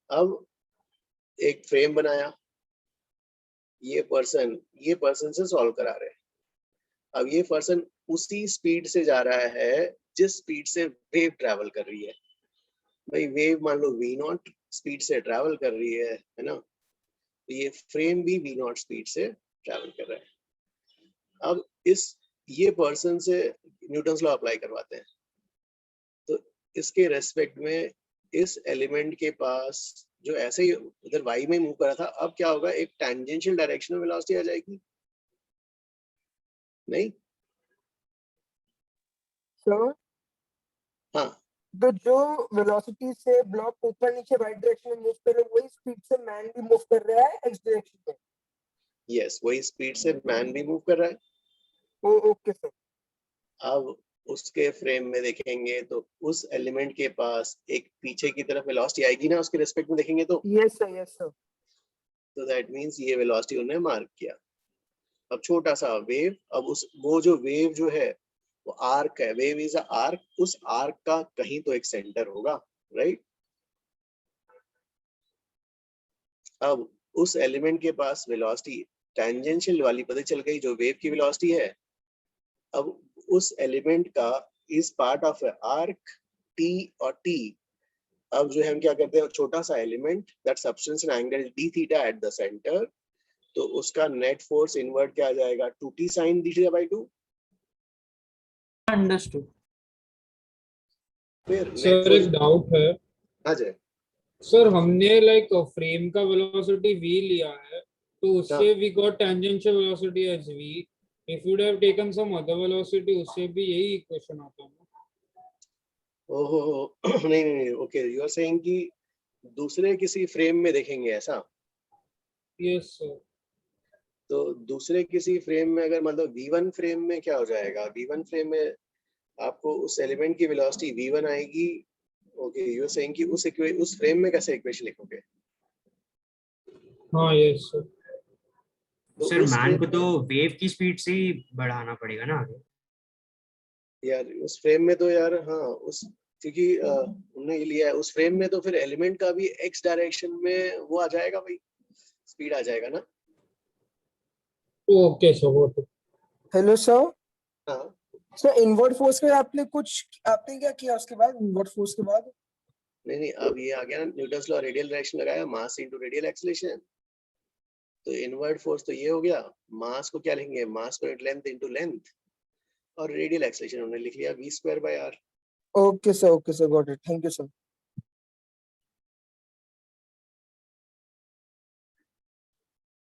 अब एक फ्रेम बनाया, ये पर्सन से सॉल्व करा रहे हैं। अब ये पर्सन उसी स्पीड से जा रहा है जिस स्पीड से वेव ट्रैवल कर रही है। भाई वेव मान लो v0 स्पीड से ट्रैवल कर रही है ना, तो ये फ्रेम भी v0 स्पीड से ट्रैवल कर रहा है। अब ये पर्सन से न्यूटन्स लॉ अप्लाई करवाते हैं, तो इसके रेस्पेक्ट में इस एलिमेंट के पास जो ऐसे ही उधर y में मूव कर रहा था, अब क्या होगा, एक टेंजेंशियल डायरेक्शन में वेलोसिटी आ जाएगी, नहीं? सर हाँ, तो जो वेलोसिटी से ब्लॉक ऊपर नीचे राइट डायरेक्शन में मूव कर रहा है, वही स्पीड से मैन भी मूव कर रहा है एक्स डायरेक्शन में। यस, वही स्पीड से मैन भी मूव कर रहा है। Okay sir. अब उसके फ्रेम में देखेंगे तो उस एलिमेंट के पास एक पीछे की तरफ वेलोसिटी आएगी ना, उसके रेस्पेक्ट में देखेंगे तो। Yes sir, yes sir. तो दैट मींस ये वेलोसिटी उन्होंने मार्क किया। अब छोटा सा वेव, अब वो जो वेव जो है वो आर्क है, वेव इज अ आर्क, उस आर्क का कहीं तो एक सेंटर होगा, राइट? अब उस एलिमेंट के पास वेलोसिटी टेंजेंशियल वाली पता चल गई, जो वेव की वेलोसिटी है। अब उस एलिमेंट का is part of arc T और टी। अब जो है हम क्या करते हैं, छोटा सा element that substance an angle D theta at the centre, तो उसका नेट फोर्स इनवर्ट क्या आ जाएगा, 2t sin d theta by 2। Understood. फिर सर एक डाउट है। हाँ जी सर हमने लाइक फ्रेम का वेलोसिटी v लिया है, तो उससे we got tangential velocity as v. If you would have taken some other velocity, उससे भी यही इक्वेशन आता है ना? ओहो नहीं नहीं ओके, यू आर सेइंग कि दूसरे किसी फ्रेम में देखेंगे ऐसा? Yes sir. तो दूसरे किसी फ्रेम में अगर मतलब v1 फ्रेम में क्या हो जाएगा? v1 फ्रेम में आपको उस एलिमेंट की वेलोसिटी v1 आएगी। ओके, यू आर सेइंग कि उस फ्रेम में कैसे इक्वेशन लिखोगे? हाँ यस सर। तो सर उस मान को फ्रेम तो वेव की स्पीड से ही बढ़ाना पड़ेगा ना आगे। यार उस फ्रेम में तो यार हाँ उस क्योंकि उन्होंने ये लिया है उस फ्रेम में, तो फिर एलिमेंट का भी x डायरेक्शन में वो आ जाएगा भाई, स्पीड आ जाएगा ना। ओके सर वो तो। Hello sir. हाँ सर इनवर्ट फोर्स में आपने क्या किया उसके बाद, इनवर्ट फोर्स के बाद? नहीं नहीं, अब ये आ गया ना न्यूटन्स लॉ, रेडियल डायरेक्शन लगाया, मास इनटू रेडियल एक्सेलरेशन। तो इनवर्ट फोर्स तो ये हो गया, मास को क्या लिखेंगे, मास पर लेंथ इनटू लेंथ, और रेडियल एक्सेलरेशन उन्होंने लिख लिया v²/r। Okay sir got it, thank you sir.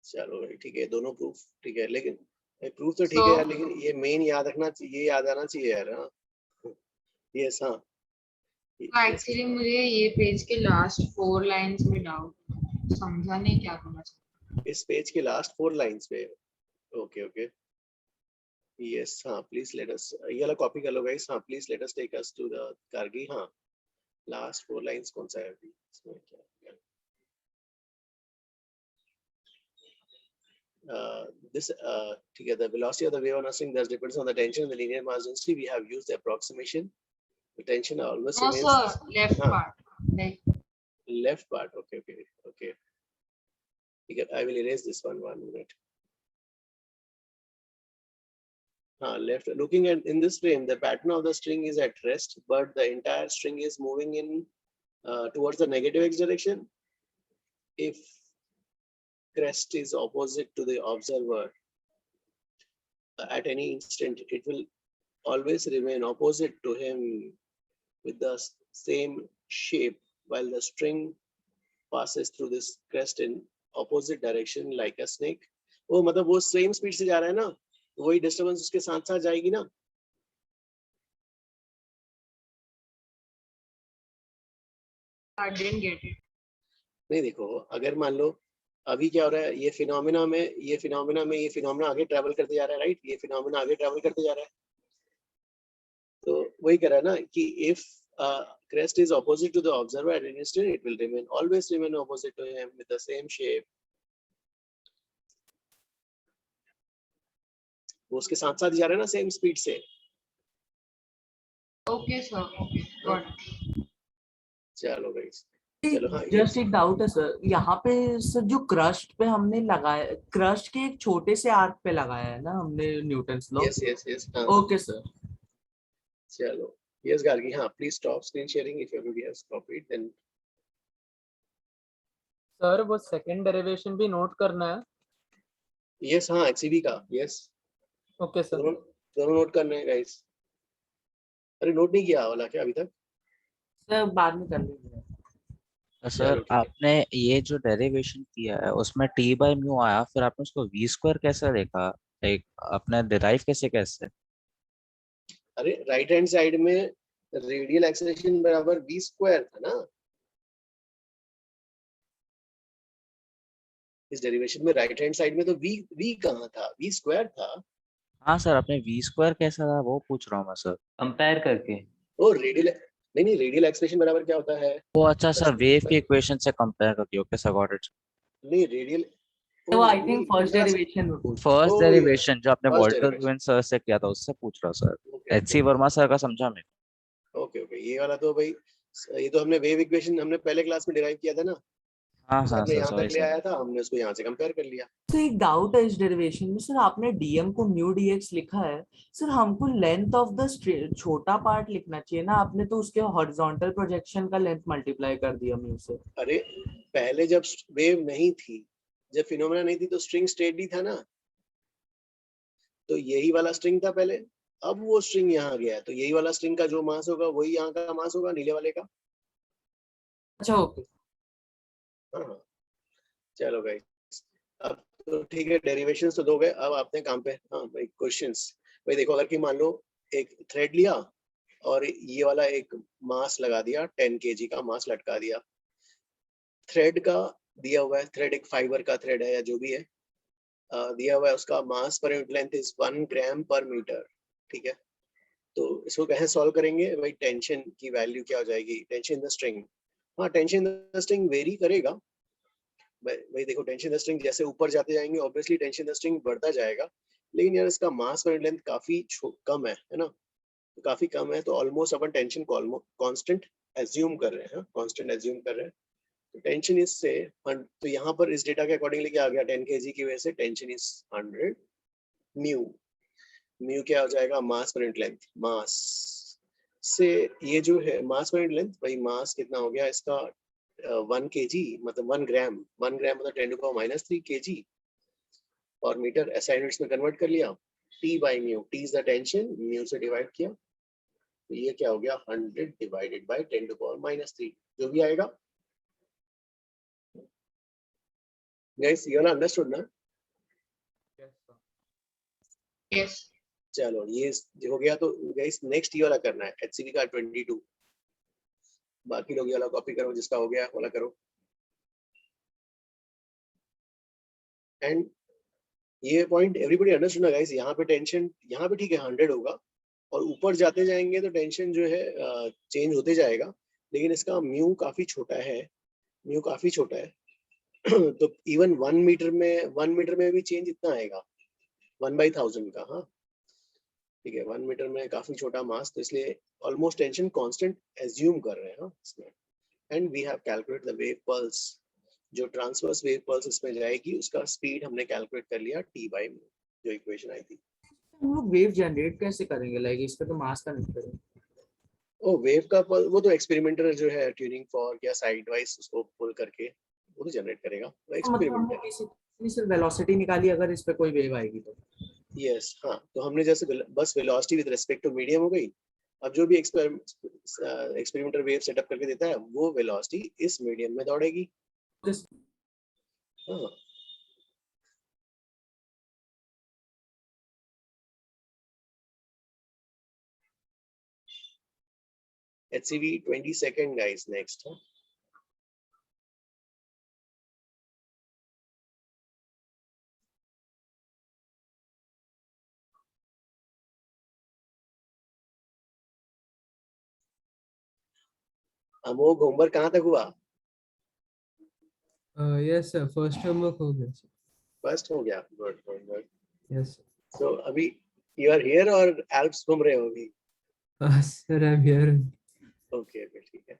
चलो भाई ठीक है, दोनों प्रूफ ठीक है, लेकिन प्रूफ तो ठीक है यार, लेकिन ये मेन याद रखना चाहिए, ये याद आना चाहिए यार। हाँ यस हाँ एक्चुअली मुझे ये पेज के लास्ट 4 लाइंस में डाउट, समझा नहीं क्या करना चाहिए इस पेज के लास्ट 4 लाइंस पे। ओके ओके यस हाँ, प्लीज लेट अस, ये वाला कॉपी कर लो गाइस। हाँ please let us take us to the Gargi. हाँ लास्ट 4 लाइंस कौन सा है अभी इसमें, क्या this ठीक है, the velocity of the wave on a string thus depends on the tension and the linear mass density. We have used the approximation. The tension always no remains sir left part left part. Okay ठीक है, I will erase this one minute. Left, looking at in this frame, the pattern of the string is at rest, but the entire string is moving in towards the negative x direction. If crest is opposite to the observer at any instant, it will always remain opposite to him with the same shape while the string passes through this crest in opposite direction like a snake. वो मतलब वो same speed से जा रहा है ना, वही disturbance उसके साथ साथ जाएगी ना। I didn't get it. नहीं देखो, अगर मान लो अभी क्या हो रहा है, ये फिनोमेना में आगे ट्रैवल करते जा रहा है, राइट, ये फिनोमेना आगे ट्रैवल करते जा रहा है, तो वही कह रहा है ना कि if crest is opposite to the observer at an instant, it will always remain opposite to him with the same shape. वो उसके साथ साथ जा रहा है ना सेम स्पीड से। Okay sir, okay got it. चलो गाइस, चलो हाँ जस्ट एक डाउट है सर, यहाँ पे सर जो क्रस्ट पे हमने लगाया, क्रस्ट के एक छोटे से आर्क पे लगाया है ना हमने Newton's law. Yes okay sir. चलो यस गार्गी, हाँ please stop screen sharing if everybody has copied then. Sir वो सेकंड डेरिवेशन भी नोट करना है? यस हाँ, एक्सईवी का यस। ओके सर, दोनों नोट करने हैं गाइस। अरे नोट नहीं किया वाला क्या अभी तक? सर बाद में कर लेंगे। सर आपने ये जो डेरिवेशन किया है उसमें t/μ आया, फिर आपने उसको v² कैसे देखा, लाइक आपने डिराइव कैसे? अरे राइट हैंड साइड में रेडियल एक्सेलरेशन बराबर v² था ना, इस डेरिवेशन में राइट हैंड साइड में तो v कहाँ था, v² था। हाँ सर, आपने v² कैसा था वो पूछ रहा हूँ मैं सर, कंपेयर करके। ओ रेडियल, नहीं रेडियल एक्सेलरेशन बराबर क्या होता है वो अच्छा सर वेव की इक्वेशन से कंपेयर करके। Okay sir got it. नहीं रेडियल तो आई थिंक फर्स्ट डेरिवेशन में पूछ, फर्स्ट डेरिवेशन जो आपने वॉल्टर ड्यूरेन सर से किया था उससे पूछ रहा सर, एचसी वर्मा सर का समझा मैं। ओके ये वाला तो भाई, ये तो हमने वेव इक्वेशन हमने पहले क्लास में डिराइव किया था ना। हाँ सर यहाँ सॉरी तक ले सर। आया था, हमने उसको यहाँ से कंपेयर कर लिया। तो एक डाउट है इस डेरिवेशन में सर, आपने dm को म्यू dx लिखा है सर, हमको लेंथ ऑफ द छोटा पार्ट लिखना चाहिए ना, आपने तो उसके हॉरिजॉन्टल प्रोजेक्शन का लेंथ मल्टीप्लाई कर दिया म्यू से। अरे पहले जब वेव नहीं थी, जब फिनोमेना नहीं थी, तो स्ट्रिंग स्टेडी था ना, तो यही वाला स्ट्रिंग था पहले। अब वो स्ट्रिंग यहाँ गया, तो यही वाला स्ट्रिंग का जो मास होगा वही यहाँ का मास होगा, नीले वाले का। अच्छा ओके। हाँ चलो गाइस, अब तो ठीक है, डेरिवेशंस तो दो गए, अब आपने काम पे हाँ भाई क्वेश्चंस। भाई देखो, अगर कि मान लो एक थ्रेड लिया और ये वाला एक मास लगा दिया, 10 kg का मास लटका दिया, थ्रेड का दिया हुआ है, थ्रेड एक फाइबर का थ्रेड है या जो भी है, दिया हुआ है, उसका मास पर यूनिट लेंथ इज 1 ग्राम पर मीटर, ठीक है। तो इसको कैसे सॉल्व करेंगे भाई, टेंशन की वैल्यू क्या हो जाएगी, टेंशन इन द स्ट्रिंग। हाँ, tension in the string very करेगा भाई, देखो टेंशन द स्ट्रिंग जैसे ऊपर जाते जाएंगे ऑब्वियसली टेंशन द स्ट्रिंग बढ़ता जाएगा, लेकिन यार इसका मास पर लेंथ काफी कम है ना, तो काफी कम है, तो ऑलमोस्ट अपन टेंशन को कांस्टेंट एज्यूम कर रहे हैं, कांस्टेंट एज्यूम कर रहे हैं। तो टेंशन इससे तो यहाँ पर इस डेटा के अकॉर्डिंगली क्या आ गया, 10 kg की वजह से टेंशन इज 100 म्यू। म्यू क्या हो जाएगा, मास पर यूनिट लेंथ, मास से ये जो है मास पर यूनिट लेंथ, भाई मास कितना हो गया इसका 1 kg, मतलब 1 ग्राम, 1 ग्राम मतलब 10⁻³ kg, और मीटर ऐसा यूनिट्स में कन्वर्ट कर लिया, T by mu, T is the tension, mu से डिवाइड किया, तो ये क्या हो गया 100 डिवाइडेड बाई 10⁻³ जो भी आएगा। गाइस ये वाला अंडरस्टूड ना? यस। चलो ये हो गया, तो गाइस नेक्स्ट ये वाला करना है, HCV का 22। बाकी लोग ये वाला कॉपी करो, जिसका हो गया वाला करो। एंड ये पॉइंट एवरीबॉडी अंडरस्टूड ना गाइस, यहाँ पे टेंशन यहाँ पे ठीक है 100 होगा, और ऊपर जाते जाएंगे तो टेंशन जो है चेंज होते जाएगा, लेकिन इसका म्यू काफी छोटा है, म्यू काफी छोटा है। तो इवन 1 मीटर में भी चेंज इतना आएगा 1/1000 का। हाँ ठीक है, 1 मीटर में काफी छोटा मास, तो इसलिए ऑलमोस्ट टेंशन कांस्टेंट एज्यूम कर रहे हैं हाँ इसमें। And we have calculate the wave pulse, जो ट्रांसवर्स वेव पल्स इसमें जाएगी उसका स्पीड हमने कैलकुलेट कर लिया T बाई म्यू, जो इक्वेशन आई थी। हम लोग वेव जनरेट कैसे करेंगे, लाइक इस पे तो मास का नहीं करेंगे। ओ वेव का वो तो एक्सपेरिमेंटर जो है ट्यूनिंग फॉर या साइड वाइज उसको पुल करके वो तो जनरेट करेगा, वो मतलब हमने एक्सपेरिमेंटर। किसी सिर्फ वेलोसिटी निकाली, अगर इस पे कोई वेव आएगी तो। यस हाँ, तो हमने जैसे बस velocity with respect to medium हो गई, अब जो भी एक्सपेरिमेंटर वेव सेटअप करके देता है वो वेलोसिटी इस मीडियम में दौड़ेगी। हाँ HCV 22nd guys next huh? अमोघ होमवर्क कहाँ तक हुआ? यस सर, फर्स्ट होमवर्क हो गया सर। फर्स्ट हो गया, good good good. Yes so अभी यू आर हियर और एल्प्स घूम रहे हो अभी? Sir, I am here. Okay ठीक है।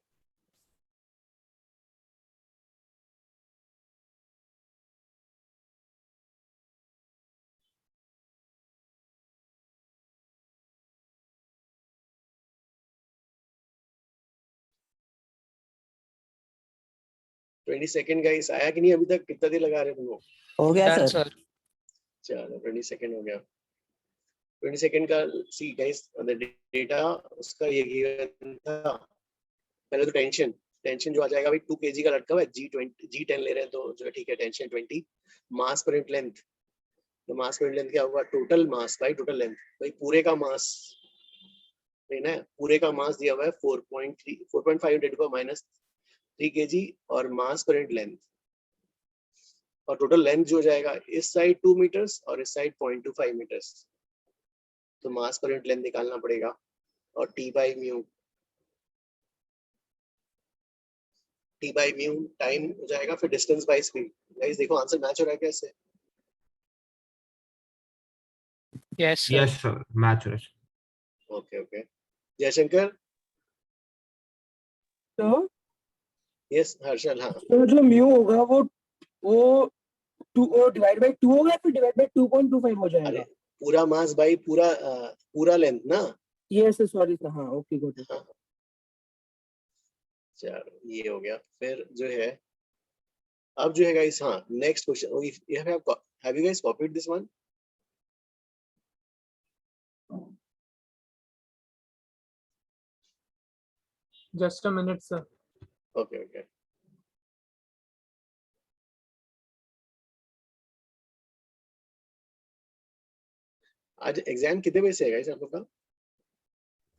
ट्वेंटी सेकेंड गाइस आया कि नहीं अभी तक? कितना देर लगा रहे तुम लोग? हो गया Done, सर। sir. चलो 22nd हो गया। 22nd का सी गाइस द डेटा उसका ये गिवन था। पहले तो टेंशन जो आ जाएगा भाई 2 kg का लटका हुआ है, G10 ले रहे हैं तो जो है ठीक है, टेंशन 20, मास पर यूनिट लेंथ, तो मास पर यूनिट लेंथ क्या होगा, total mass by total length, भाई पूरे का मास लेना है, पूरे का मास दिया हुआ है 4.5 10⁻³ kg और मास पर यूनिट लेंथ, और टोटल लेंथ जो जाएगा इस साइड 2 मीटर्स और इस साइड 0.25 मीटर्स, तो मास पर यूनिट लेंथ निकालना पड़ेगा, और T by mu, T by mu time हो जाएगा, फिर डिस्टेंस बाई स्पीड। गाइस देखो आंसर मैच हो रहा है कैसे? Yes, sir. Yes, sir. Match race. Okay okay. Jaishankar? तो यस हर्षल हाँ। तो जो म्यू होगा वो 2 डिवाइड बाय 2 होगा, फिर डिवाइड बाय 2.25 हो जाएगा। अरे पूरा मास बाई पूरा लेंथ ना। यस सॉरी सर, हाँ ओके गुड। हाँ चलो ये हो गया, फिर जो है अब जो है गाइस हाँ next question, have you guys copied this one? Just a minute, sir. Okay. आज एग्जाम कितने बजे से है गाइस आप लोग का?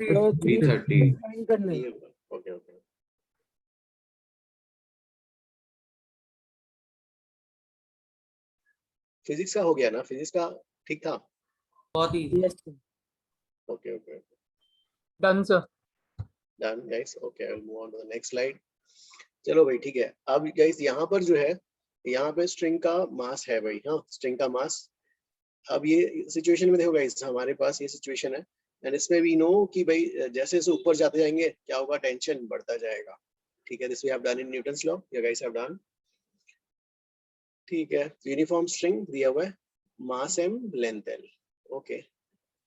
3:30 करना है। Okay okay. फिजिक्स का हो गया ना? फिजिक्स का ठीक था? बहुत easy. Okay okay done sir. Done guys. Okay I will move on to the next slide. चलो भाई ठीक है। अब गाइस यहाँ पर जो है, यहाँ पे स्ट्रिंग का मास है भाई। हाँ, स्ट्रिंग का मास। अब ये सिचुएशन में देखो गाइस, हमारे पास ये सिचुएशन है एंड इसमें वी नो कि भाई जैसे जैसे ऊपर जाते जाएंगे क्या होगा, टेंशन बढ़ता जाएगा। ठीक है, this we have done in Newton's law. या गाइस हैव डन। ठीक है, यूनिफॉर्म स्ट्रिंग दिया हुआ है, mass m length l। Okay,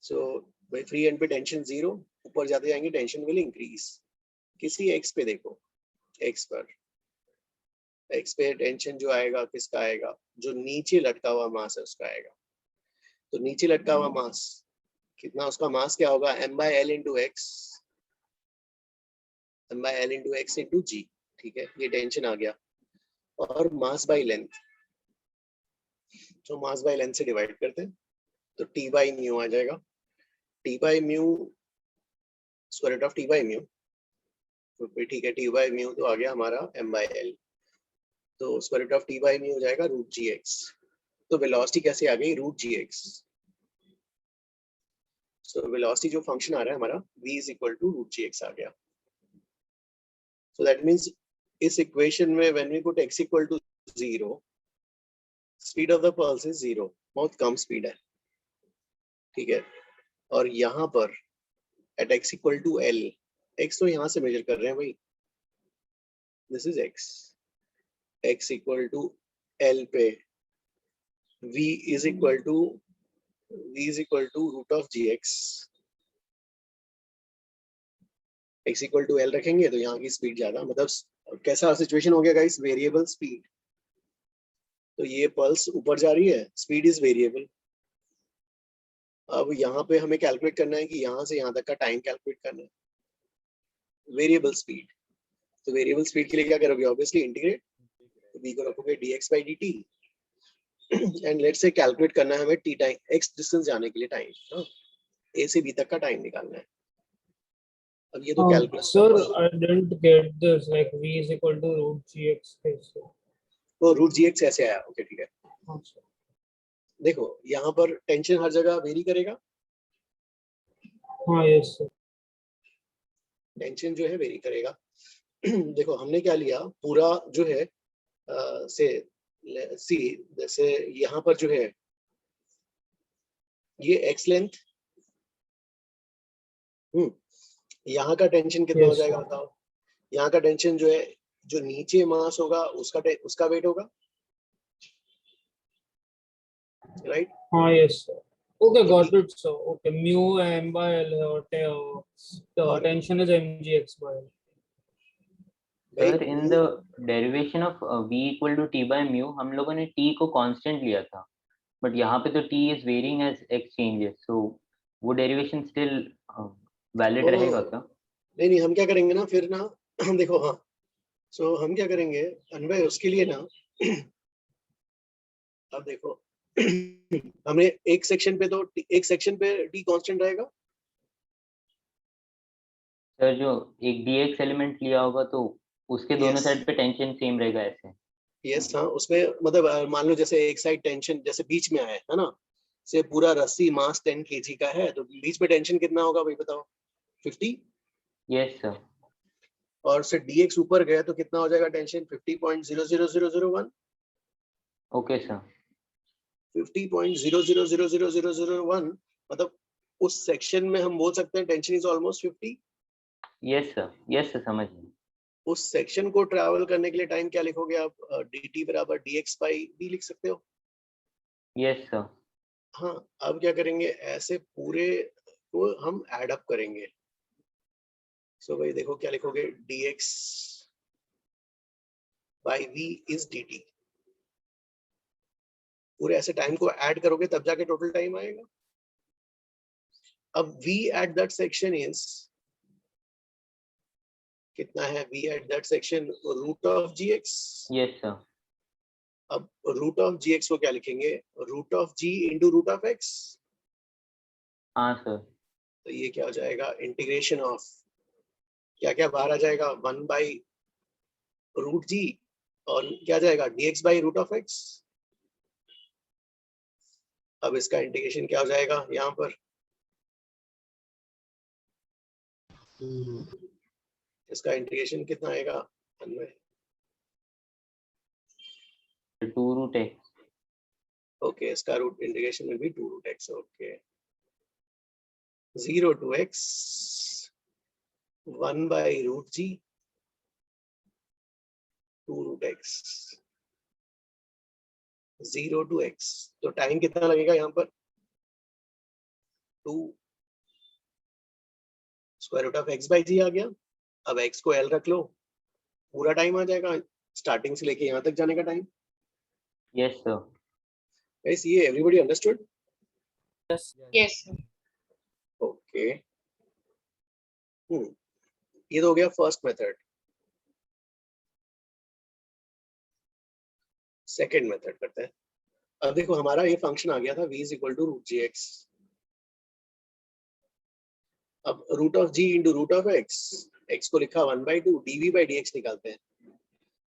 so भाई फ्री एंड पे टेंशन 0, ऊपर जाते जाएंगे टेंशन विल इंक्रीज। किसी x पे देखो, x पे टेंशन जो आएगा किसका आएगा, जो नीचे लटका हुआ मास है उसका आएगा। तो नीचे लटका हुआ मास कितना, उसका मास क्या होगा, m/l into x, m/l into x into g। ठीक है, ये टेंशन आ गया। और मास बाय लेंथ, तो मास बाय लेंथ से डिवाइड करते हैं तो t बाई म्यू आ जाएगा। t by mu, square root of t by mu. तो फिर ठीक है, t बाई म्यू तो आ गया हमारा m/l, तो square root of t by mu हो जाएगा √gx। तो वेलोसिटी कैसे आ गई, √gx। सो वेलोसिटी जो फंक्शन आ रहा है हमारा v is equal to √gx आ गया। सो दैट मींस इस इक्वेशन में when we put x equal to 0, speed of the pulse is 0, बहुत कम स्पीड है। ठीक है, और यहाँ पर at x equal to l, x तो यहाँ से मेजर कर रहे हैं भाई, this is x equal to l पे v is equal to root of gx। x equal to l रखेंगे तो यहाँ की स्पीड ज्यादा, मतलब कैसा सिचुएशन हो गया गाइस, वेरिएबल स्पीड। तो ये पल्स ऊपर जा रही है, स्पीड इज वेरिएबल। अब यहाँ पे हमें कैलकुलेट करना है कि यहाँ से यहाँ तक का टाइम कैलकुलेट करना है, वेरिएबल स्पीड। तो वेरिएबल स्पीड के लिए क्या करोगे, ऑब्वियसली इंटीग्रेट, तो v को रखोगे dx by dt and let's say calculate करना है हमें t टाइम, x डिस्टेंस जाने के लिए टाइम, हाँ, a से b तक का टाइम निकालना है। अब ये तो calculate Sir, I didn't get this. Like v is equal to √gx कैसे? तो √gx ऐसे आया। ओके ठीक है, देखो यहाँ पर टेंशन हर जगह वेरी करेगा। हाँ यस सर। टेंशन जो है वेरी करेगा। देखो हमने क्या लिया, पूरा जो है सी, जैसे यहाँ पर जो है ये एक्स लेंथ, यहाँ का टेंशन कितना हो जाएगा बताओ। यहाँ का टेंशन जो है, जो नीचे मास होगा उसका वेट होगा, राइट? हाँ yes sir. Okay, got it sir. Okay, mu m/l है और tension is mgx by l. Sir in the derivation of v equal to t by mu हम लोगों ने t को कांस्टेंट लिया था, बट यहाँ पे तो t is varying as x changes, so वो डेरिवेशन स्टिल वैलिड रहेगा क्या? नहीं, हम क्या करेंगे ना फिर ना, देखो हाँ, सो हम क्या करेंगे अनवय उसके लिए ना, अब देखो हमने एक सेक्शन पे t कांस्टेंट रहेगा। सर जो एक dx एलिमेंट लिया होगा तो उसके दोनों साइड पे टेंशन सेम रहेगा ऐसे? यस हाँ, उसमें मतलब मान लो जैसे एक साइड टेंशन जैसे बीच में है ना, से पूरा रस्सी मास 10 kg का है, तो बीच में टेंशन कितना होगा भाई बताओ, 50? Yes sir. और से dx ऊपर गया तो कितना हो जाएगा टेंशन, 50.000001। Okay sir. 50.000001 मतलब उस सेक्शन में हम बोल सकते हैं tension is almost 50। Yes sir समझ गए। उस सेक्शन को ट्रैवल करने के लिए टाइम क्या लिखोगे आप, dt बराबर dx by d लिख सकते हो। Yes sir. हाँ, अब क्या करेंगे, ऐसे पूरे को हम ऐड अप करेंगे। सो भाई देखो क्या लिखोगे, dx by v is dt। पूरे ऐसे टाइम को ऐड करोगे तब जाके टोटल टाइम आएगा। अब v at that section is कितना है, v at that section root of gx। Yes sir. अब रूट ऑफ gx को क्या लिखेंगे, root of g into root of x। हाँ सर। तो ये क्या हो जाएगा, इंटीग्रेशन ऑफ क्या क्या बाहर आ जाएगा, 1/√g और क्या जाएगा dx/√x। अब इसका इंटीग्रेशन क्या हो जाएगा यहाँ पर, इसका इंटीग्रेशन कितना आएगा, 2√x। ओके, इसका root integration will be 2√x। Okay, 0 to x 1/√g 2√x 0 to x। तो टाइम कितना लगेगा यहाँ पर, 2 √x/g आ गया। अब x को l रख लो, पूरा टाइम आ जाएगा स्टार्टिंग से लेके यहाँ तक जाने का टाइम। Yes sir. गाइस ये everybody understood? Yes, sir. Okay, ये तो हो गया फर्स्ट मेथड। सेकंड मेथड करते हैं। अब देखो हमारा ये फंक्शन आ गया था v is equal to √gx। अब root of g into root of x को लिखा 1/2 dv/dx निकालते हैं।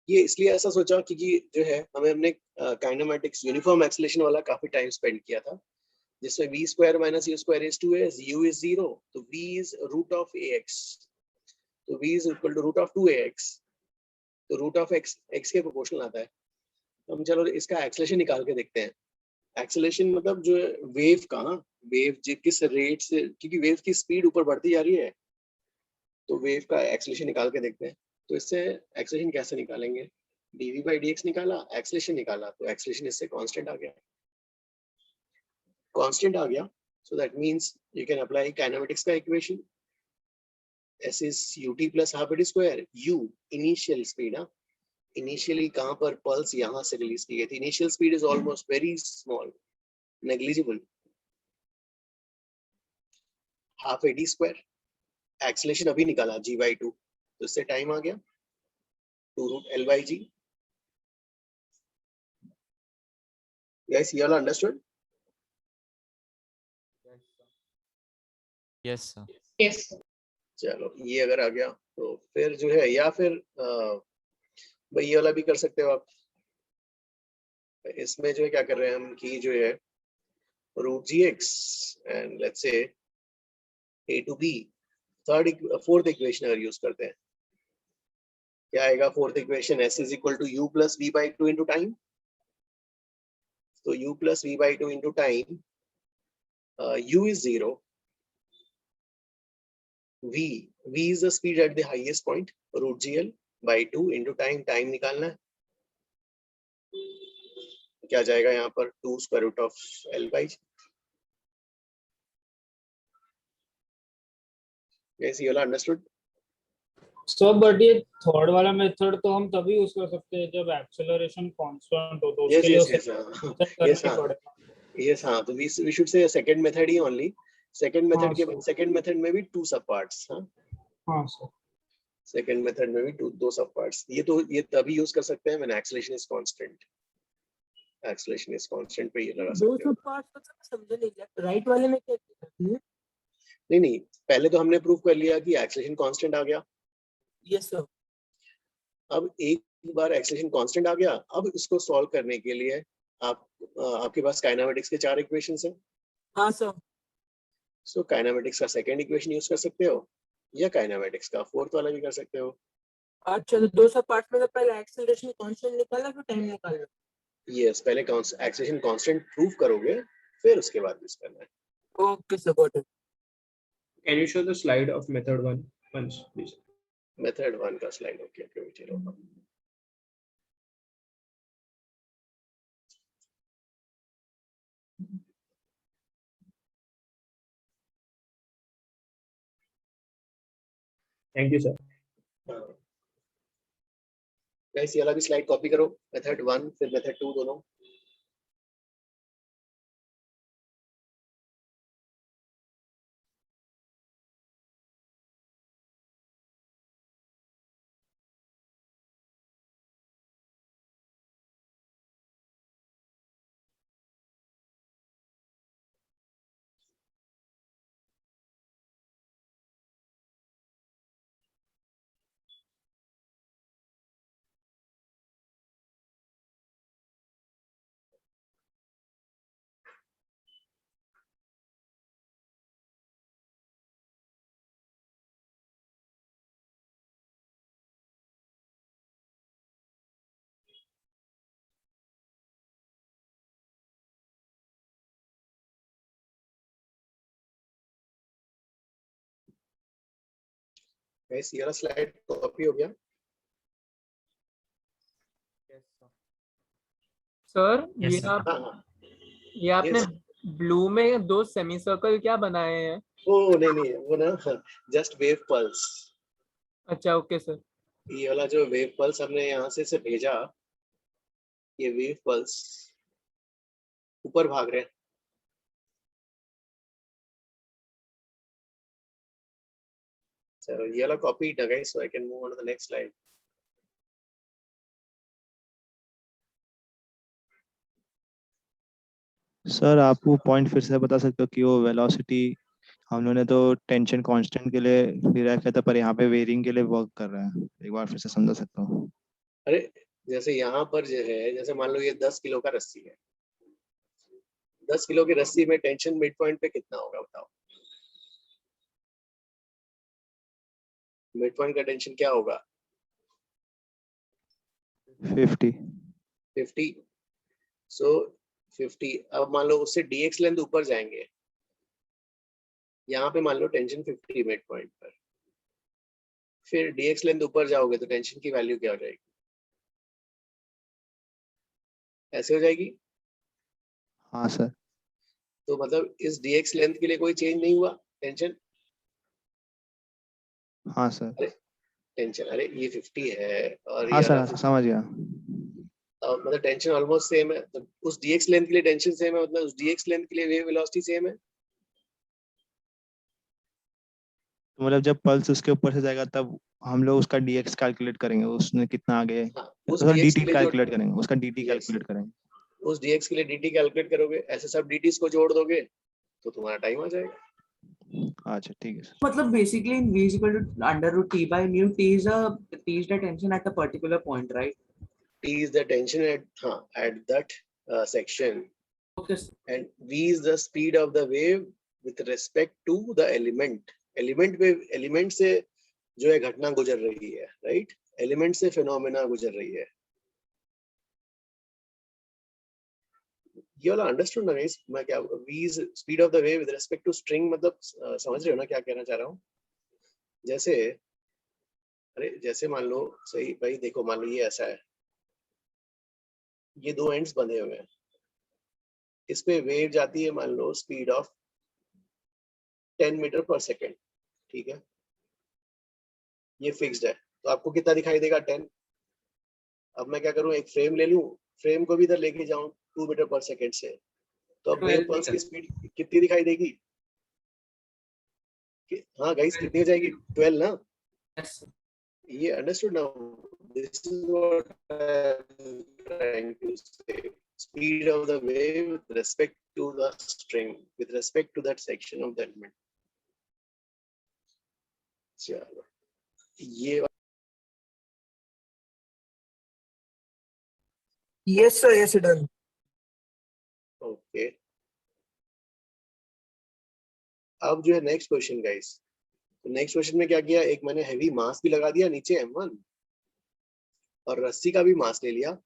ये इसलिए ऐसा सोचा क्योंकि जो है हमने काइनेमेटिक्स यूनिफॉर्म एक्सेलरेशन वाला काफी टाइम स्पेंड किया था, जिसमें v square minus u square is 2a, u is 0, तो v is root of ax, तो v is equal to root of 2ax, तो रूट ऑफ x के प्रोपोर्शनल आता है। हम चलो इसका एक्सेलरेशन निकाल के देखते हैं। एक्सेलरेशन मतलब जो वेव का, वेव किस रेट से, क्योंकि वेव की स्पीड ऊपर बढ़ती जा रही है, तो वेव का एक्सेलरेशन निकाल के देखते हैं। तो इससे एक्सेलरेशन कैसे निकालेंगे, dv/dx निकाला, एक्सेलरेशन निकाला, तो एक्सेलरेशन इससे कांस्टेंट आ गया, कांस्टेंट आ गया। So that means you can apply kinematics का equation, s is ut plus half a square, u initial speed. Initially कहां पर पल्स यहां से रिलीज की गई थी, initial speed is almost very small, negligible, half a square. Acceleration अभी निकाला g/2, तो इससे टाइम आ गया 2√L/g। Guys you all understood? Yes, sir. Yes, sir. चलो ये अगर आ गया तो फिर जो है, या फिर भाई ये वाला भी कर सकते हो आप। इसमें जो है क्या कर रहे हैं हम कि जो है √gx and let's say a to b, fourth equation अगर यूज करते हैं, क्या आएगा fourth equation, s is equal to u plus v/2 into time. तो u plus v/2 into time, u is 0, v is the speed at the highest point, √gl/2 into time निकालना है। क्या जाएगा यहाँ पर 2 square root of L/g। Yes, you all understood? So but ये third वाला method तो हम तभी यूज कर सकते हैं जब एक्सेलरेशन कांस्टेंट हो, तो उसके लिए उसे yes हाँ, तो we should say second method he only। second method के second method में भी 2 सब पार्ट्स। हाँ सर, second method में भी 2 सब पार्ट्स। ये तभी यूज कर सकते हैं when acceleration is constant। acceleration is constant पे ये लगा सकते हैं। 2 सब पार्ट्स मतलब समझे नहीं, राइट वाले में क्या करते हैं? नहीं, पहले तो हमने प्रूव कर लिया कि एक्सेलरेशन कांस्टेंट आ गया। Yes sir. अब एक बार एक्सेलरेशन कांस्टेंट आ गया, अब इसको सॉल्व करने के लिए आपके पास काइनेमेटिक्स के 4 इक्वेशंस हैं। हाँ सर। सो काइनेमेटिक्स का सेकंड इक्वेशन यूज कर सकते हो, या काइनेमेटिक्स का फोर्थ वाला भी कर सकते हो। अच्छा, तो 2 सब पार्ट्स में तो पहले एक्सेलरेशन कांस्टेंट निकाला फिर टाइम निकालना। यस, पहले एक्सेलरेशन कांस्टेंट प्रूव करोगे, फिर उसके बाद यूज करना है। Okay sir, got it. Can you show the slide of method 1 once, please? Method 1 का स्लाइड ओके, चलो। Thank you, sir. गाइस ये वाला भी स्लाइड कॉपी करो, मेथड 1 फिर मेथड 2 दोनों। गाइस ये वाला स्लाइड कॉपी हो गया? सर Yes, ये sir. आप हाँ, ये आपने Yes. ब्लू में 2 सेमी सर्कल क्या बनाए हैं? ओ नहीं वो ना जस्ट वेव पल्स। अच्छा ओके सर। ये वाला जो वेव पल्स हमने यहाँ से भेजा, ये वेव पल्स ऊपर भाग रहे हैं। चलो ये वाला कॉपी ना guys, so I can move on to the next slide. Sir आप वो पॉइंट फिर से बता सकते हो कि वो वेलोसिटी हम लोगों ने तो टेंशन कांस्टेंट के लिए डिराइव किया था, पर यहाँ पे वेरिंग के लिए वर्क कर रहा है, एक बार फिर से समझा सकता हूँ? अरे जैसे यहाँ पर जो है, जैसे मान लो ये 10 किलो का रस्सी है, 10 किलो की रस्सी में टेंशन मिड पॉइंट पे कितना होगा बताओ? मिड पॉइंट का टेंशन क्या होगा? 50। सो 50। अब मान लो उससे dx लेंथ ऊपर जाएंगे, यहाँ पे मान लो टेंशन 50 मिड पॉइंट पर, फिर dx लेंथ ऊपर जाओगे तो टेंशन की वैल्यू क्या हो जाएगी? ऐसे हो जाएगी। हाँ सर। तो मतलब इस dx लेंथ के लिए कोई चेंज नहीं हुआ टेंशन? हाँ सर। अरे टेंशन, अरे ये 50 है और हाँ ये वाला सर समझ गया। मतलब टेंशन ऑलमोस्ट सेम है, तो उस dx लेंथ के लिए टेंशन सेम है, मतलब उस dx लेंथ के लिए वेव वेलोसिटी सेम है। तो मतलब जब पल्स उसके ऊपर से जाएगा तब हम लोग उसका dx कैलकुलेट करेंगे, उसने कितना आगे, उस सर dx dt के लिए जो कैलकुलेट करेंगे, उसका dt Yes. कैलकुलेट करेंगे। उस dx के लिए dt कैलकुलेट करोगे, ऐसे सब dt's को जोड़ दोगे तो तुम्हारा टाइम आ जाएगा। अच्छा ठीक है सर। मतलब basically in v is equal to under root t by mu, t is the tension at a particular point, right? T is the tension at that section, Okay. and v is the speed of the wave with respect to the element से जो है घटना गुजर रही है, right? Element से phenomena गुजर रही है। ये वाला अंडरस्टूड ना गाइस? मैं क्या v is speed of the wave with respect to string, मतलब समझ रहे हो ना क्या कहना चाह रहा हूँ? जैसे जैसे मान लो, सही भाई देखो, मान लो ये ऐसा है, ये दो एंड्स बंधे हुए हैं, इस पे वेव जाती है मान लो स्पीड ऑफ 10 मीटर पर सेकेंड, ठीक है? ये फिक्स्ड है, तो आपको कितना दिखाई देगा? 10। अब मैं क्या करूं, एक फ्रेम ले लूं, फ्रेम को भी इधर लेके जाऊं 2 मीटर पर सेकेंड से, तो अब वेव पल्स की स्पीड कितनी दिखाई देगी? हाँ गाइस कितनी हो जाएगी? 12 ना? ये अंडरस्टूड ना? This is what I am trying to say, speed of the wave with respect to the string, with respect to that section of the element. चलो ये Yes sir, yes done. Okay. अब जो है next question guys, तो next question में क्या किया, एक मैंने हैवी मास भी लगा दिया नीचे m1 और रस्सी का भी मास ले लिया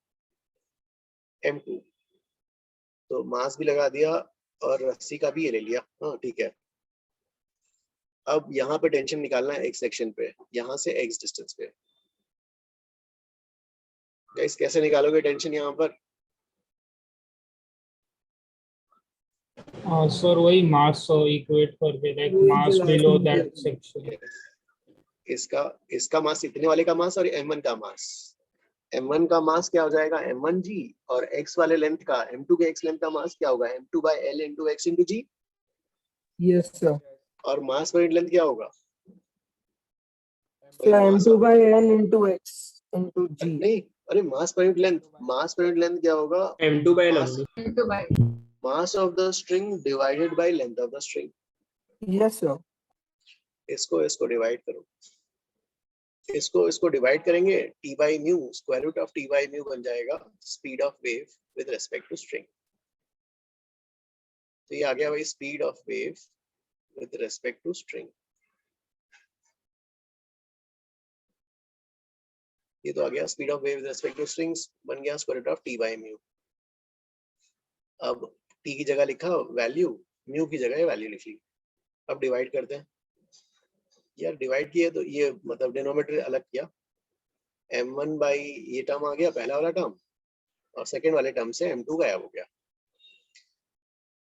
m2, तो मास भी लगा दिया और रस्सी का भी ये ले लिया। हाँ ठीक है। अब यहाँ पे टेंशन निकालना है एक सेक्शन पे, यहाँ से x डिस्टेंस पे। गाइस कैसे निकालोगे टेंशन यहाँ पर? सर वही मास इक्वेट करके, like mass below that section. इसका मास, इतने वाले का मास और m1 का मास, m1 का मास क्या हो जाएगा? m1g, और x वाले लेंथ का, m2 के x लेंथ का मास क्या होगा? m2 by l into x into g। Yes sir. और मास पर यूनिट लेंथ क्या होगा? So m2 by n into x into g. नहीं, अरे मास पर यूनिट लेंथ क्या होगा? m2 by l m2 by mass of the string divided by length of the string. Yes sir. इसको divide करो, इसको divide करेंगे, t by mu, square root of t by mu बन जाएगा speed of wave with respect to string. तो ये आ गया भाई speed of wave with respect to string. ये तो आ गया speed of wave with respect to strings, बन गया square root of t by mu। अब t की जगह लिखा वैल्यू, mu की जगह वैल्यू लिख ली। अब डिवाइड करते हैं, यार डिवाइड किया तो ये मतलब डिनोमिनेटर अलग किया, m1 बाई ये टर्म आ गया पहला वाला टर्म, और सेकंड वाले टर्म से m2 गायब हो गया।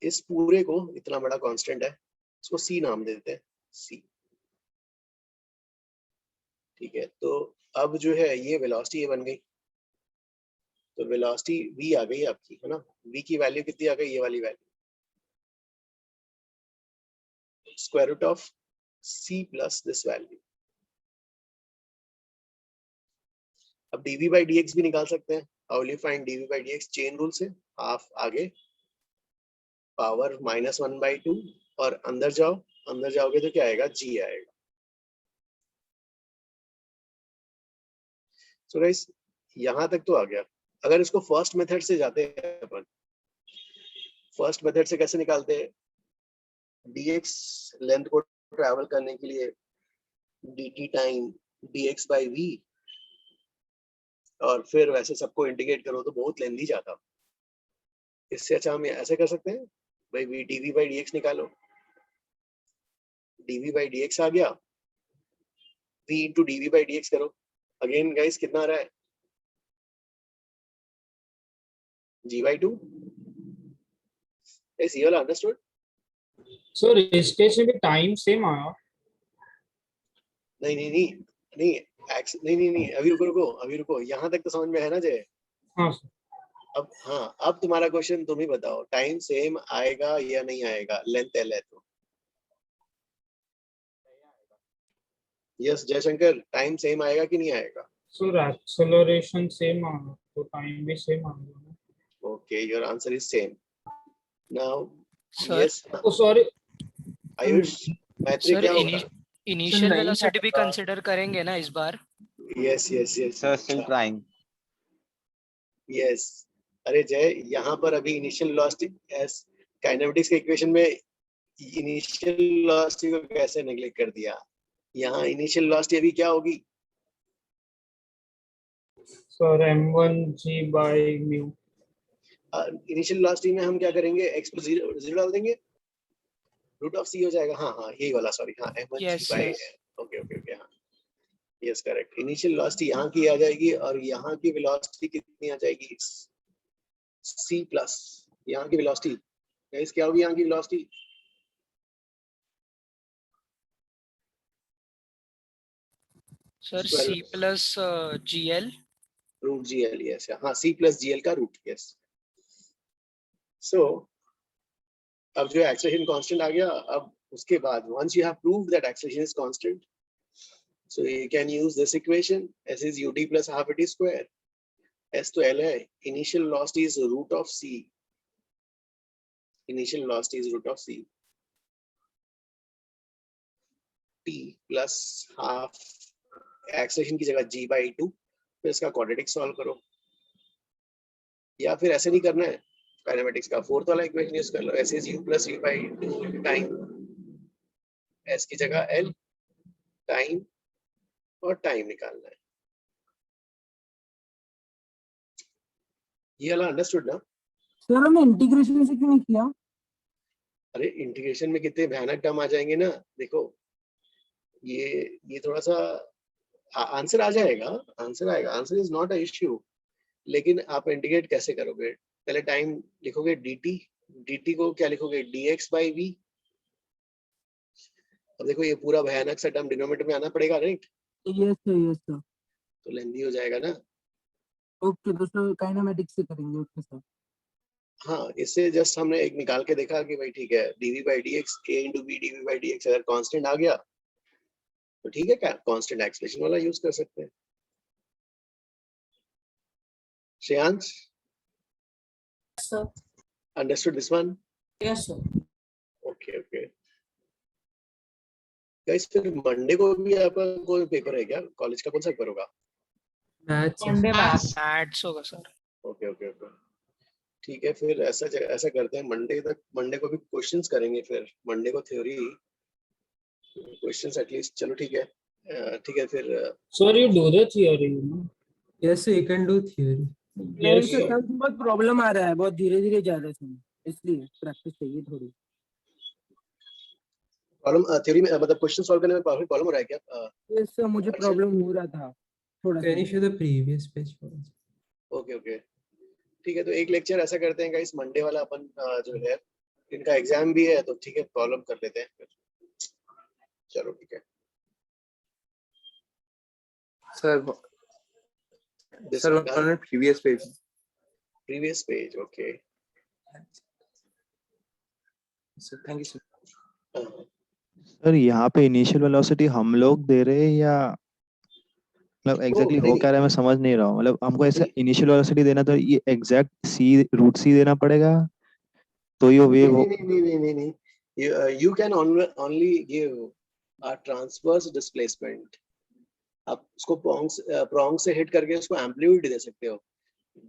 इस पूरे को, इतना बड़ा कांस्टेंट है, इसको c नाम दे देते हैं, c। ठीक है, तो अब जो है ये वेलोसिटी ये बन गई, तो वेलोसिटी v आ गई आपकी, है ना। v की वैल्यू कितनी आ गई, ये वाली value, square root of c plus this value. अब dv बाई dx भी निकाल सकते हैं। How will you find dv by dx? Chain rule से, हाफ आगे पावर -1/2 और अंदर जाओ, अंदर जाओगे तो क्या आएगा, g आएगा। सो गाइस यहां तक तो आ गया। अगर इसको फर्स्ट मेथड से जाते हैं अपन, फर्स्ट मेथड से कैसे निकालते हैं, dx लेंथ को ट्रैवल करने के लिए dt time dx by v, और फिर वैसे सबको इंटीग्रेट करो तो बहुत लेंथी जाता। इससे अच्छा हम ऐसे कर सकते हैं भाई, v dv बाई dx निकालो, dv बाई dx आ गया, v into dv by dx करो। अगेन गाइस कितना आ रहा है, g/2। इस ये वाला अंडरस्टूड? सर इस केस में भी टाइम सेम आया। नहीं नहीं नहीं नहीं नहीं नहीं नहीं, अभी रुको, अभी रुको, यहाँ तक तो समझ में है ना जय? हाँ सर। अब हाँ, अब तुम्हारा क्वेश्चन तुम ही बताओ, टाइम सेम आएगा या नहीं आएगा, लेंथ एल है तो। यस जयशंकर, टाइम सेम आएगा कि नहीं आएगा? सर एक्सेलरेशन सेम आया तो टाइम भी सेम आएगा। Okay, your answer is same. Now sir yes, oh sorry Ayush, Maitri sir क्या होगा? इनिशियल वेलोसिटी भी कंसीडर करेंगे ना इस बार? Yes yes yes Sir, still trying. Yes. अरे जय, यहाँ पर अभी इनिशियल वेलोसिटी, यस, काइनेमेटिक्स के इक्वेशन में इनिशियल वेलोसिटी को कैसे नेग्लेक्ट कर दिया? यहाँ इनिशियल वेलोसिटी अभी क्या होगी? Sir m1g by mu. Initial velocity में हम क्या करेंगे, x को 0 डाल देंगे, रूट ऑफ c हो जाएगा। हाँ हाँ यही वाला, सॉरी, हाँ m1g by, okay okay okay, हाँ यस करेक्ट। इनिशियल वेलोसिटी यहाँ की आ जाएगी और यहाँ की वेलोसिटी कितनी आ जाएगी, c प्लस यहाँ की वेलोसिटी। गाइस क्या होगी यहाँ की velocity? Sir c plus gl root gl, yes, हाँ c प्लस gl का रूट, यस। सो अब जो एक्सेलरेशन कांस्टेंट आ गया, अब उसके बाद once you have proved that acceleration is constant, so you can use this equation, s is ud plus half at square, s तो l है, initial velocity is root of c, initial velocity is root of c, t plus half acceleration की जगह g/2, फिर इसका quadratic solve करो, या फिर ऐसे नहीं करना है, काइनेमेटिक्स का फोर्थ वाला इक्वेशन यूज कर लो, s is u plus v/2 time s की जगह l, टाइम और टाइम निकालना है। ये वाला अंडरस्टूड ना? सर हमने इंटीग्रेशन से क्यों नहीं किया? अरे इंटीग्रेशन में कितने भयानक टर्म आ जाएंगे ना, देखो ये थोड़ा सा आंसर आ जाएगा, आंसर आएगा, answer is not a issue, लेकिन आप इंटीग्रेट कैसे करोगे? पहले टाइम लिखोगे dt को क्या लिखोगे, dx बाई v। अब देखो ये पूरा भयानक सा टर्म डिनोमिनेटर में आना पड़ेगा, राइट? Yes sir. तो लेंथी हो जाएगा ना। ओके, तो सर काइनेमेटिक्स से करेंगे। Okay sir. हाँ, इससे जस्ट हमने एक निकाल के देखा कि भाई ठीक है, dv by dx a into b dv by dx अगर कांस्टेंट आ गया तो ठीक है, क्या कांस्टेंट एक्सेलरेशन वाला यूज कर सकते हैं। Shreyansh, sir understood this one? Yes sir. Okay okay guys, फिर मंडे को भी आपका कोई पेपर है क्या? कॉलेज का कौन सा पेपर होगा? मैथ्स होगा सर। ओके ओके ओके, ठीक है, फिर ऐसा करते हैं, मंडे को भी क्वेश्चंस करेंगे, फिर मंडे को थ्योरी क्वेश्चंस एटलीस्ट। चलो ठीक है, ठीक है फिर। Sir you do the theory, yes you can do theory. मेरे से बहुत प्रॉब्लम आ रहा है, बहुत धीरे धीरे जा रहा है, इसलिए प्रैक्टिस चाहिए थोड़ी। प्रॉब्लम थ्योरी में मतलब क्वेश्चन सॉल्व करने में प्रॉब्लम हो रहा है क्या? यस सर, मुझे प्रॉब्लम हो रहा था थोड़ा Can you सा। show the previous page for us? Okay okay ठीक है, तो एक लेक्चर ऐसा करते हैं गाइस, मंडे वाला अपन जो है इनका एग्जाम भी है, तो ठीक है प्रॉब्लम कर लेते हैं फिर। चलो ठीक है sir This sir one done? on previous page. Previous page, okay. Sir thank you sir. Sir यहाँ पे इनिशियल वेलोसिटी हम लोग दे रहे हैं या मतलब एग्जैक्टली हो क्या रहा है मैं समझ नहीं रहा हूँ। मतलब हमको ऐसा इनिशियल वेलोसिटी देना तो ये एग्जैक्ट सी रूट सी देना पड़ेगा तो ये वेव हो। नहीं you can only give a transverse displacement. आप उसको prong से हिट करके उसको एम्पलीट्यूड दे सकते हो।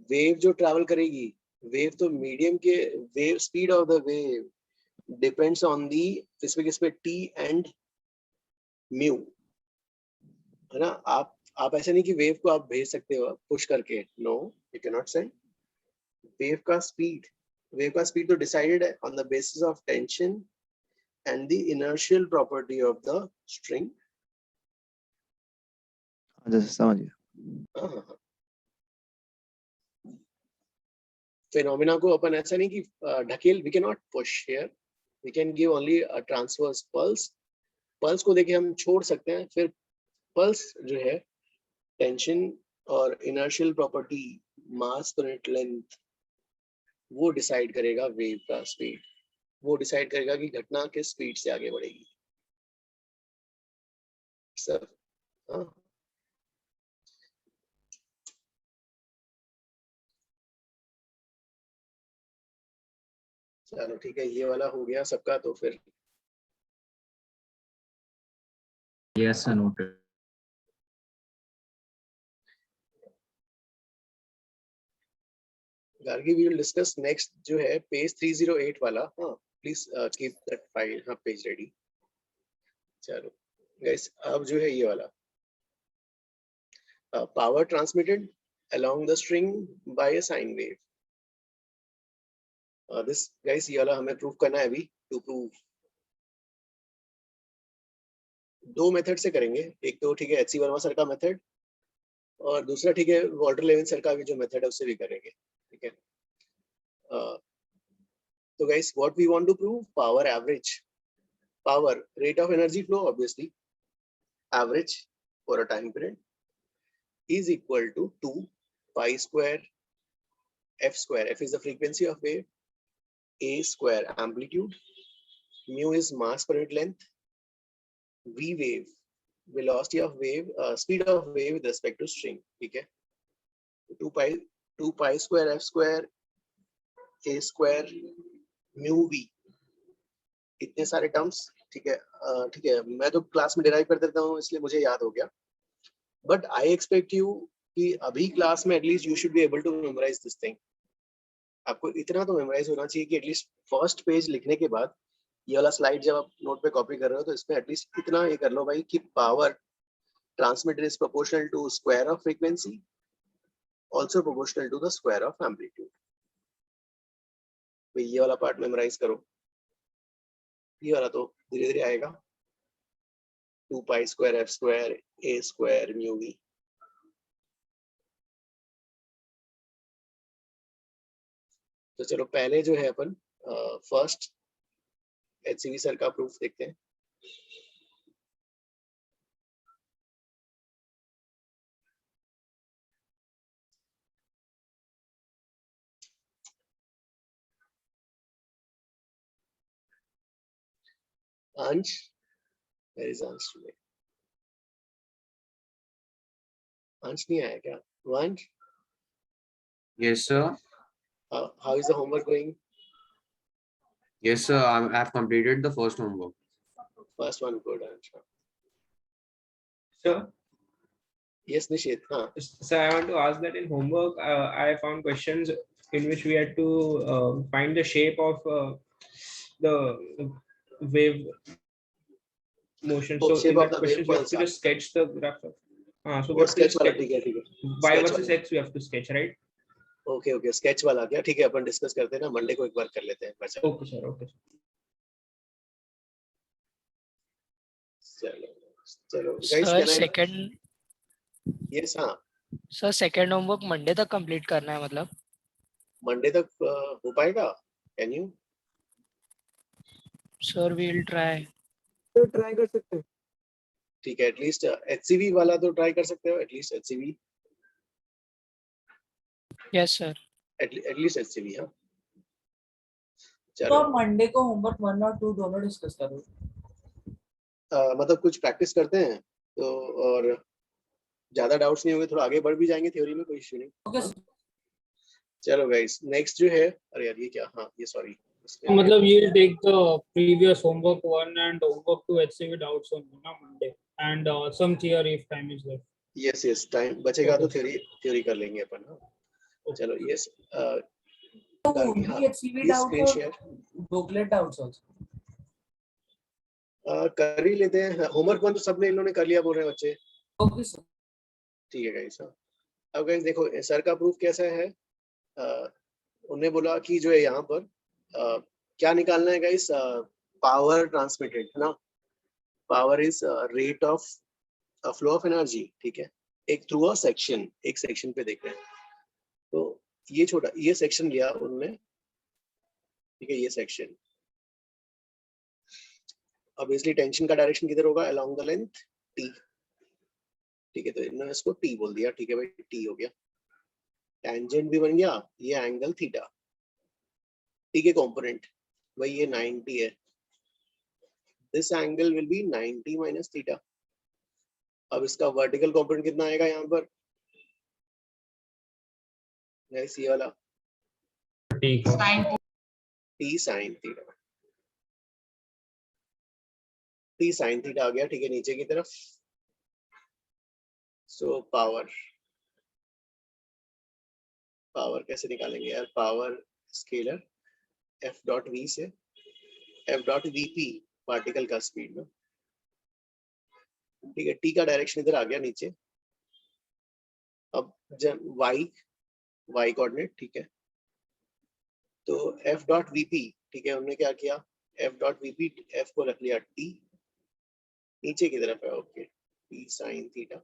वेव जो ट्रैवल करेगी, वेव तो मीडियम के wave speed of the wave depends on the किस पे टी एंड म्यू, है ना। आप ऐसा नहीं कि वेव को आप भेज सकते हो पुश करके, no you can not send. Wave का स्पीड तो डिसाइडेड है on the basis of tension and the inertial property of the string. जैसे समझ गया। फिनोमेना को अपन ऐसा नहीं कि ढकेल, we can not push here, we can give only a transverse pulse. Pulse को देके हम छोड़ सकते हैं, फिर पल्स जो है टेंशन और इनर्शियल प्रॉपर्टी, मास पर यूनिट लेंथ, वो डिसाइड करेगा वेव का स्पीड, वो डिसाइड करेगा कि घटना किस स्पीड से आगे बढ़ेगी। सर हाँ चलो ठीक है, ये वाला हो गया सबका, तो फिर Yes, sir, noted. Gargi we will discuss next जो है पेज 308 वाला। हाँ प्लीज कीप दैट फाइल, हाँ पेज रेडी। चलो गाइस अब जो है ये वाला power transmitted along the string by a sine wave. This guys ये वाला हमें प्रूव करना है अभी। टू प्रूव दो मेथड से करेंगे, एक तो ठीक है एचसी वर्मा सर का मेथड, और दूसरा ठीक है वॉल्टर लेविन सर का भी जो मेथड है उससे भी करेंगे, ठीक है। तो guys what we want to prove, power average, power rate of energy flow obviously average for a time period is equal to 2 pi square f square. F is the frequency of wave, a square amplitude, mu is mass per unit length, v wave velocity of wave, speed of wave with respect to string, ठीक है। 2 pi square f square a square mu v, इतने सारे terms, ठीक है। ठीक है मैं तो क्लास में डिराइव कर देता हूँ इसलिए मुझे याद हो गया, बट आई एक्सपेक्ट यू कि अभी क्लास में at least you should be able to memorise this thing. आपको इतना तो मेमोराइज होना चाहिए कि एटलीस्ट फर्स्ट पेज लिखने के बाद ये वाला स्लाइड जब आप नोट पे कॉपी कर रहे हो तो इसमें एटलीस्ट इतना ये कर लो भाई कि power transmitted is proportional to square of frequency, also proportional to the square of amplitude. तो ये वाला पार्ट मेमोराइज करो, ये वाला तो धीरे धीरे आएगा। 2 pi square f square a square mu v। तो चलो पहले जो है अपन फर्स्ट एचसीवी सर का प्रूफ देखते हैं। अंश, where is अंश today? अंश नहीं आया क्या? Vansh? Yes, sir. How is the homework going? Yes, sir. I have completed the first homework. First one good, Ansh. Sir, Yes, Nishit. so I want to ask that in homework, I found questions in which we had to find the shape of the wave motion. Oh, So shape in of that the question, wave we have pulse, to just sketch the graph. So we वो have to sketch वाला, sketch ठीक है, ठीक है। y Sketch versus वाला। x. We have to sketch, right? Okay okay, sketch वाला क्या, ठीक है अपन डिस्कस करते हैं ना, मंडे को एक बार कर लेते हैं। Okay, sir. Okay. चलो guys, sir can I? Second Yes, हाँ. सर सेकंड होमवर्क मंडे तक कंप्लीट करना है मतलब मंडे तक हो पाएगा? Can you? Sir we will try तो ट्राई कर सकते हैं। ठीक है, एटलीस्ट HCV वाला तो ट्राई कर सकते हो, at least HCV, yes sir at least HCV, हाँ. तो चलो, आप मंडे को होमवर्क 1 और 2 दोनों डिस्कस करो। मतलब कुछ प्रैक्टिस करते हैं तो, और ज्यादा डाउट्स नहीं होंगे, थोड़ा आगे बढ़ भी जाएंगे थ्योरी में, कोई इश्यू नहीं. ओके हाँ? चलो गाइस, नेक्स्ट जो है, अरे यार ये क्या, हाँ ये सॉरी, मतलब ये take the previous homework 1 and homework 2 HCV doubts on ना Monday and some theory if time is left. Yes yes, time बचेगा तो थ्योरी कर लेंगे अपन. हाँ चलो, yes only HCV doubt or booklet doubts also? कर ही लेते हैं. होमवर्क 1 तो सबने इन्होंने कर लिया बोल रहे हैं बच्चे. ओके सर, ठीक है गाइस. अब गाइस देखो सर का प्रूफ कैसा है. उन्होंने बोला कि जो है यहाँ पर क्या निकालना है गाइस, पावर ट्रांसमिटेड है ना. Power is rate of flow of energy. ठीक है, एक थ्रू अ सेक्शन, एक सेक्शन पे देख रहे हैं. तो ये छोटा, ये सेक्शन लिया उन्होंने. ठीक है, ये सेक्शन, ऑब्वियसली टेंशन का डायरेक्शन किधर होगा, अलोंग द लेंथ टी. ठीक है, तो इन्होंने इसको टी बोल दिया. ठीक है भाई, टी हो गया. टेंजेंट भी बन गया, ये एंगल थीटा. टी के कंपोनेंट भाई ये 90 है. This angle will be 90 minus theta. अब इसका वर्टिकल कंपोनेंट कितना आएगा यहाँ पर गाइस, ये वाला T sine theta. T sine theta आ गया. ठीक है, नीचे की तरफ. सो पावर कैसे निकालेंगे यार, power scalar F dot V से, एफ डॉट वीपी पार्टिकल का स्पीड में. ठीक है, टी का डायरेक्शन इधर आ गया नीचे. अब जब वाई कोऑर्डिनेट. ठीक है, तो एफ डॉट वीपी. ठीक है, हमने क्या किया, एफ डॉट वीपी, एफ को रख लिया टी, नीचे की तरफ है. Okay, T sine theta.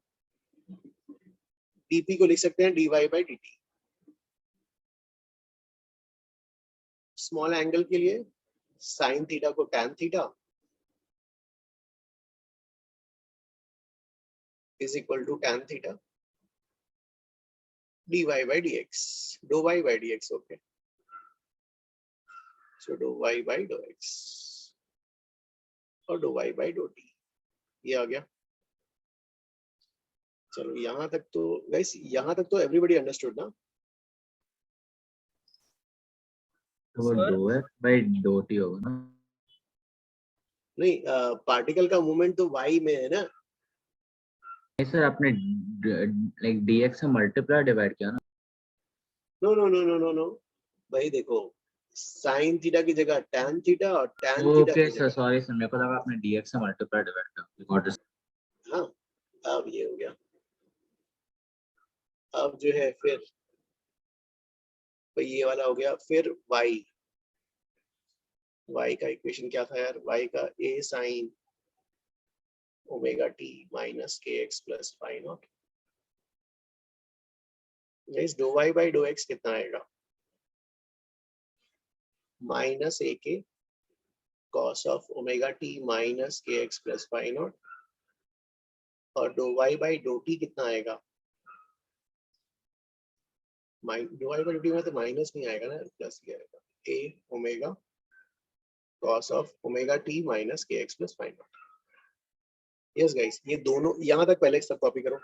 DP को लिख सकते हैं dy by dt. Small angle के लिए साइन थीटा को tan theta is equal to tan theta dy by dx, dou y by dx. Okay, so dou y by dou x और dou y by dou t, ये आ गया. चलो यहाँ तक तो गाइस, यहाँ तक तो एवरीबॉडी अंडरस्टूड ना. तो वो dou f by dou t होगा ना. नहीं, पार्टिकल का मूवमेंट तो y में है ना. नहीं सर, आपने लाइक dx से मल्टीप्लाई डिवाइड किया ना. No no no no no no भाई, देखो साइन थीटा की जगह टैन थीटा और टैन थीटा ओके की सर, जगह. सॉरी सर, मेरे को लगा आपने dx से मल्टीप्लाई डिवाइड किया. हाँ, अब ये हो गया. अब जो है फिर भाई ये वाला हो गया. फिर y का इक्वेशन क्या था यार, y का a sine omega t minus kx plus phi naught. Guys dou y by dou x कितना आएगा, माइनस a के cos of omega t minus kx plus phi naught. और dou y by dou t कितना आएगा, dou y by dou t में तो minus नहीं आएगा ना, प्लस ही आएगा. a omega cos of omega t minus kx plus phi naught. Yes guys, ये दोनों यहाँ तक पहले सब कॉपी करो.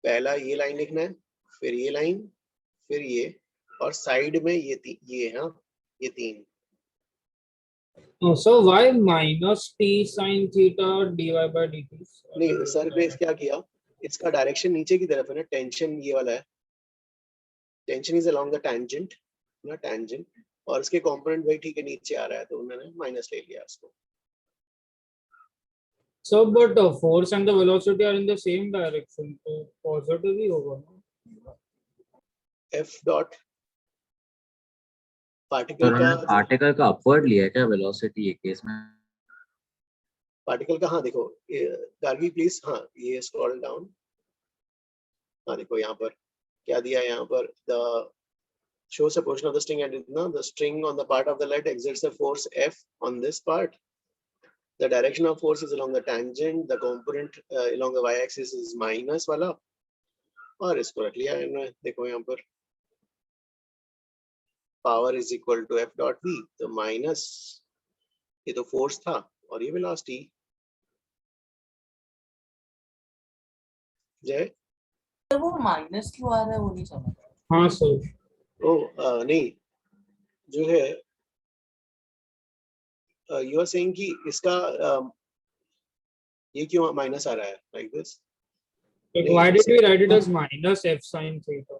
पहला ये लाइन लिखना है, फिर ये लाइन, फिर ये, और साइड में ये हाँ, ये तीन. So why minus t sin theta dy by dt? नहीं सर ने क्या किया, इसका डायरेक्शन नीचे की तरफ है ना. टेंशन ये वाला है, tension is along the tangent ना, टेंजेंट. और इसके कंपोनेंट भाई ठीक है नीचे आ रहा है, तो उन्होंने माइनस ले लिया इसको. So but the force and the velocity are in the same direction, so positive ही होगा ना. f डॉट पार्टिकल तो का पार्टिकल का अपवर्ड लिया है क्या वेलोसिटी एक केस में. पार्टिकल का, हाँ देखो गार्गी प्लीज, हाँ ये स्क्रॉल डाउन, हाँ देखो यहाँ पर क्या दिया है, यहाँ पर the shows a portion of the string and the string on the part of the lead exerts a force F on this part. The direction of force is along the tangent. The component along the y-axis is minus वाला, और इसको रख लिया इन्होंने, देखो यहाँ पर power is equal to F dot V, तो माइनस ये तो फोर्स था और ये वेलोसिटी। जय वो माइनस क्यों आ रहा है वो नहीं समझ। हाँ सर। नहीं जो है यू आर सेइंग कि इसका ये क्यों माइनस आ रहा है like this. Why did we write it as minus f sin theta?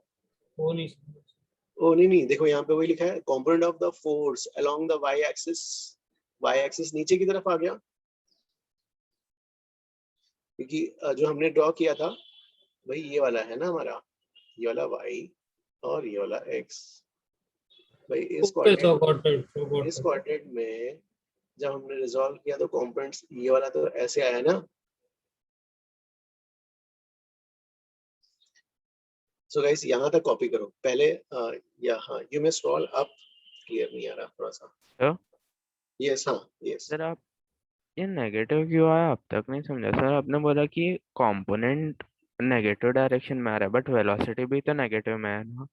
वो नहीं समझ। ओ नहीं देखो यहाँ पे वही लिखा है, component of the force along the Y axis, Y axis नीचे की तरफ आ गया, क्योंकि जो हमने ड्रॉ किया था वही ये वाला है ना हमारा, ये वाला y और ये वाला x। भाई इस कोऑर्डिनेट में जब हमने रिजॉल्व किया तो कंपोनेंट्स ये वाला तो ऐसे आया ना। सो गाइस यहाँ तक कॉपी करो पहले, यहाँ you may scroll up, clear नहीं आ रहा थोड़ा सा। यस हाँ यस सर आप ये नेगेटिव क्यों आया अब तक नहीं समझा सर। आपने बोला कि कंपोनेंट नेगेटिव डायरेक्शन में आ रहा है बट वेलोसिटी भी तो नेगेटिव में है ना,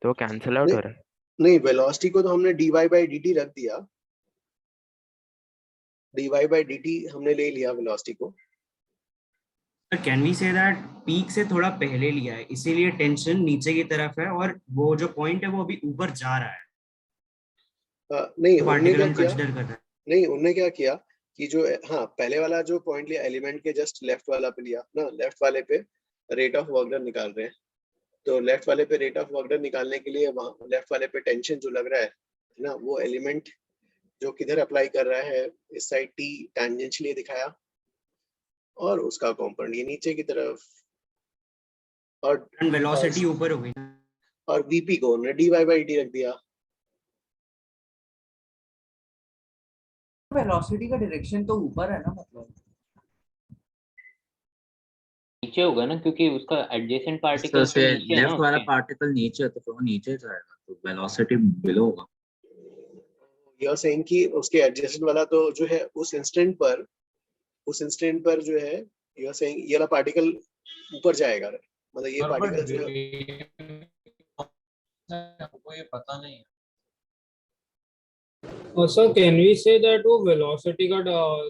तो कैंसिल आउट हो रहा है। नहीं वेलोसिटी को तो हमने dy by dt रख दिया, dy by dt हमने ले लिया वेलोसिटी को। Can we say that peak से थोड़ा पहले लिया है इसीलिए टेंशन नीचे की तरफ है और वो जो पॉइंट है वो अभी ऊपर जा रहा है। नहीं उन्होंने क्या किया, कंसीडर कर रहा है। नहीं उन्होंने क्या किया कि जो हाँ पहले वाला जो पॉइंट लिया एलिमेंट के जस्ट लेफ्ट वाला पे लिया ना, लेफ्ट वाले पे रेट ऑफ वर्क डन निकाल रहे हैं, तो लेफ्ट वाले पे रेट ऑफ वर्क डन निकालने के लिए वहाँ लेफ्ट वाले पे टेंशन जो लग रहा है ना, वो एलिमेंट जो किधर अप्लाई कर रहा है इस साइड t टेंजेंशियली दिखाया, और उसका कंपोनेंट ये नीचे की तरफ, और वेलोसिटी ऊपर हो गई और vp को उन्होंने dy by dt रख दिया। वेलोसिटी का डायरेक्शन तो ऊपर है ना, मतलब नीचे होगा ना क्योंकि उसका एडजेसेंट पार्टिकल नीचे है ना, लेफ्ट वाला पार्टिकल नीचे है तो फिर वो नीचे जाएगा, तो वेलोसिटी बिलो होगा। यू आर सेइंग कि उसके एडजेसेंट वाला तो जो है उस इंस्टेंट पर जो है यू आर सेइंग ये वाला पार्टिकल ऊपर जाएगा, मतलब ये पार्टिकल जो हमको ये पता नहीं है। Sir can we say that वो वेलोसिटी का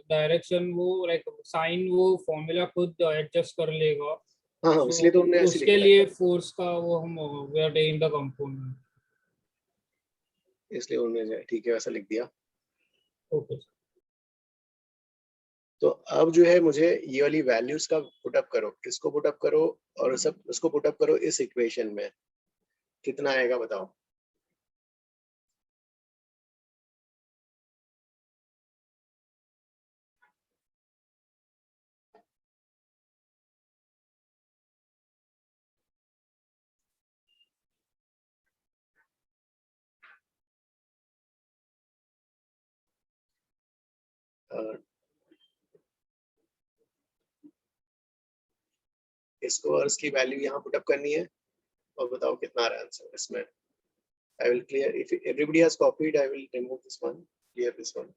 डायरेक्शन वो लाइक साइन वो फॉर्मूला खुद एडजस्ट कर लेगा। हाँ इसलिए तो हमने ऐसे उसके लिए फोर्स का वो हम we are taking the component, इसलिए उन्होंने ठीक है वैसा लिख दिया। ओके तो अब जो है मुझे ये वाली वैल्यूज का पुटअप करो, इसको पुटअप करो और सब उसको पुटअप करो इस इक्वेशन में, कितना आएगा बताओ। इसको और इसकी वैल्यू यहाँ पुटअप करनी है और बताओ कितना आ रहा है आंसर इसमें। I will clear, if everybody has copied I will remove this one, clear this one।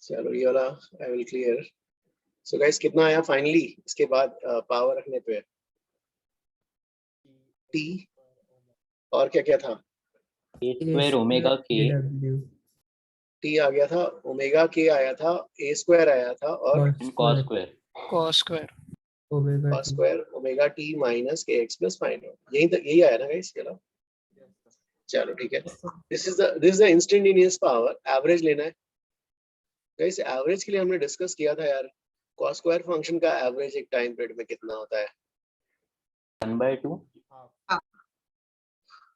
चलो ये वाला I will clear। So guys कितना आया फाइनली इसके बाद पावर रखने पे t और क्या क्या था, a square omega k, t आ गया था, ओमेगा k आया था, a स्क्वायर आया था और cos square omega t minus kx plus final, यही आया ना गाइस। चलो ठीक है, this is the instantaneous power. Average लेना है गाइस, एवरेज के लिए हमने डिस्कस किया था यार, cos स्क्वायर फंक्शन का एवरेज एक टाइम पीरियड में कितना होता है 1/2।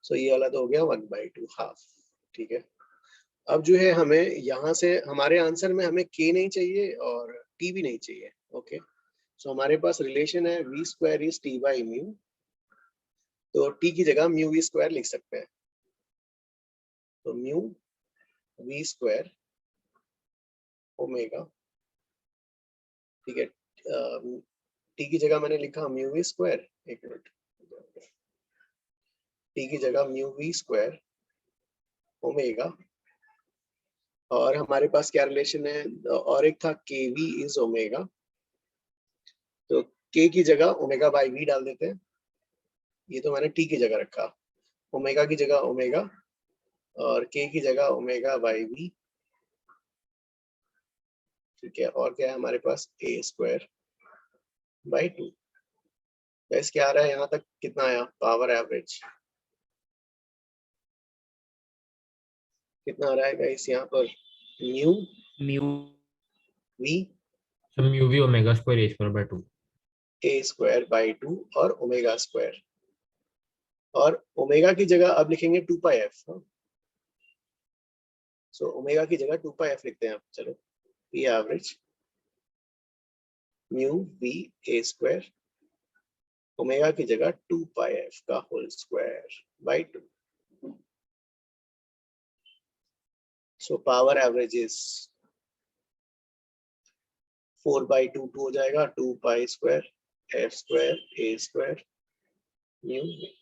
सो ये वाला तो हो गया 1/2 हाफ, ठीक है। अब जो है हमें यहाँ से हमारे आंसर में हमें k नहीं चाहिए और t भी नहीं चाहिए, ओके। सो हमारे पास रिलेशन है v square is t by mu, तो t की जगह म्यू v स्क्वायर लिख सकते हैं। तो म्यू v स्क्वायर ओमेगा, ठीक है, t की जगह मैंने लिखा म्यू v स्क्वायर, एक मिनट, t की जगह म्यू v स्क्वायर ओमेगा, और हमारे पास क्या रिलेशन है, और एक था के वी इज ओमेगा, तो k की जगह ओमेगा बाई v डाल देते हैं। ये तो मैंने t की जगह रखा, ओमेगा की जगह ओमेगा और k की जगह ओमेगा बाई v, ठीक है। और क्या है हमारे पास, a स्क्वायर बाई 2। गैस क्या आ रहा है यहाँ तक, कितना आया पावर एवरेज, कितना आ रहा है गाइस यहाँ पर, mu V So mu v omega square a square by 2. a square by 2 और ओमेगा स्क्वायर, और ओमेगा की जगह अब लिखेंगे 2 पाई एफ। सो ओमेगा की जगह 2 पाई एफ लिखते हैं आप, चलो P average mu V A square omega की जगह 2 पाई एफ का whole square by 2। So power average is 4 by 2 हो जाएगा, 2 pi square F square A square mu V.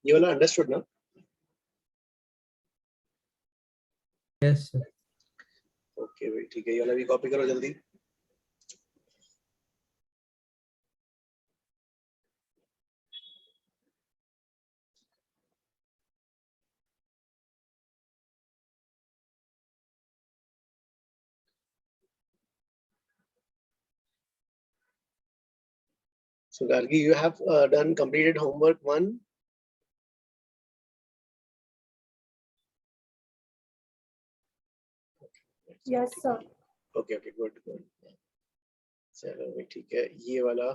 ये वाला अंडरस्टूड ना? Yes sir. ओके भाई ठीक है, ये वाला भी कॉपी करो जल्दी। So Gargi, you have done completed homework 1. Yes, sir. Okay, okay, good, good. चलो भाई ठीक है, ये वाला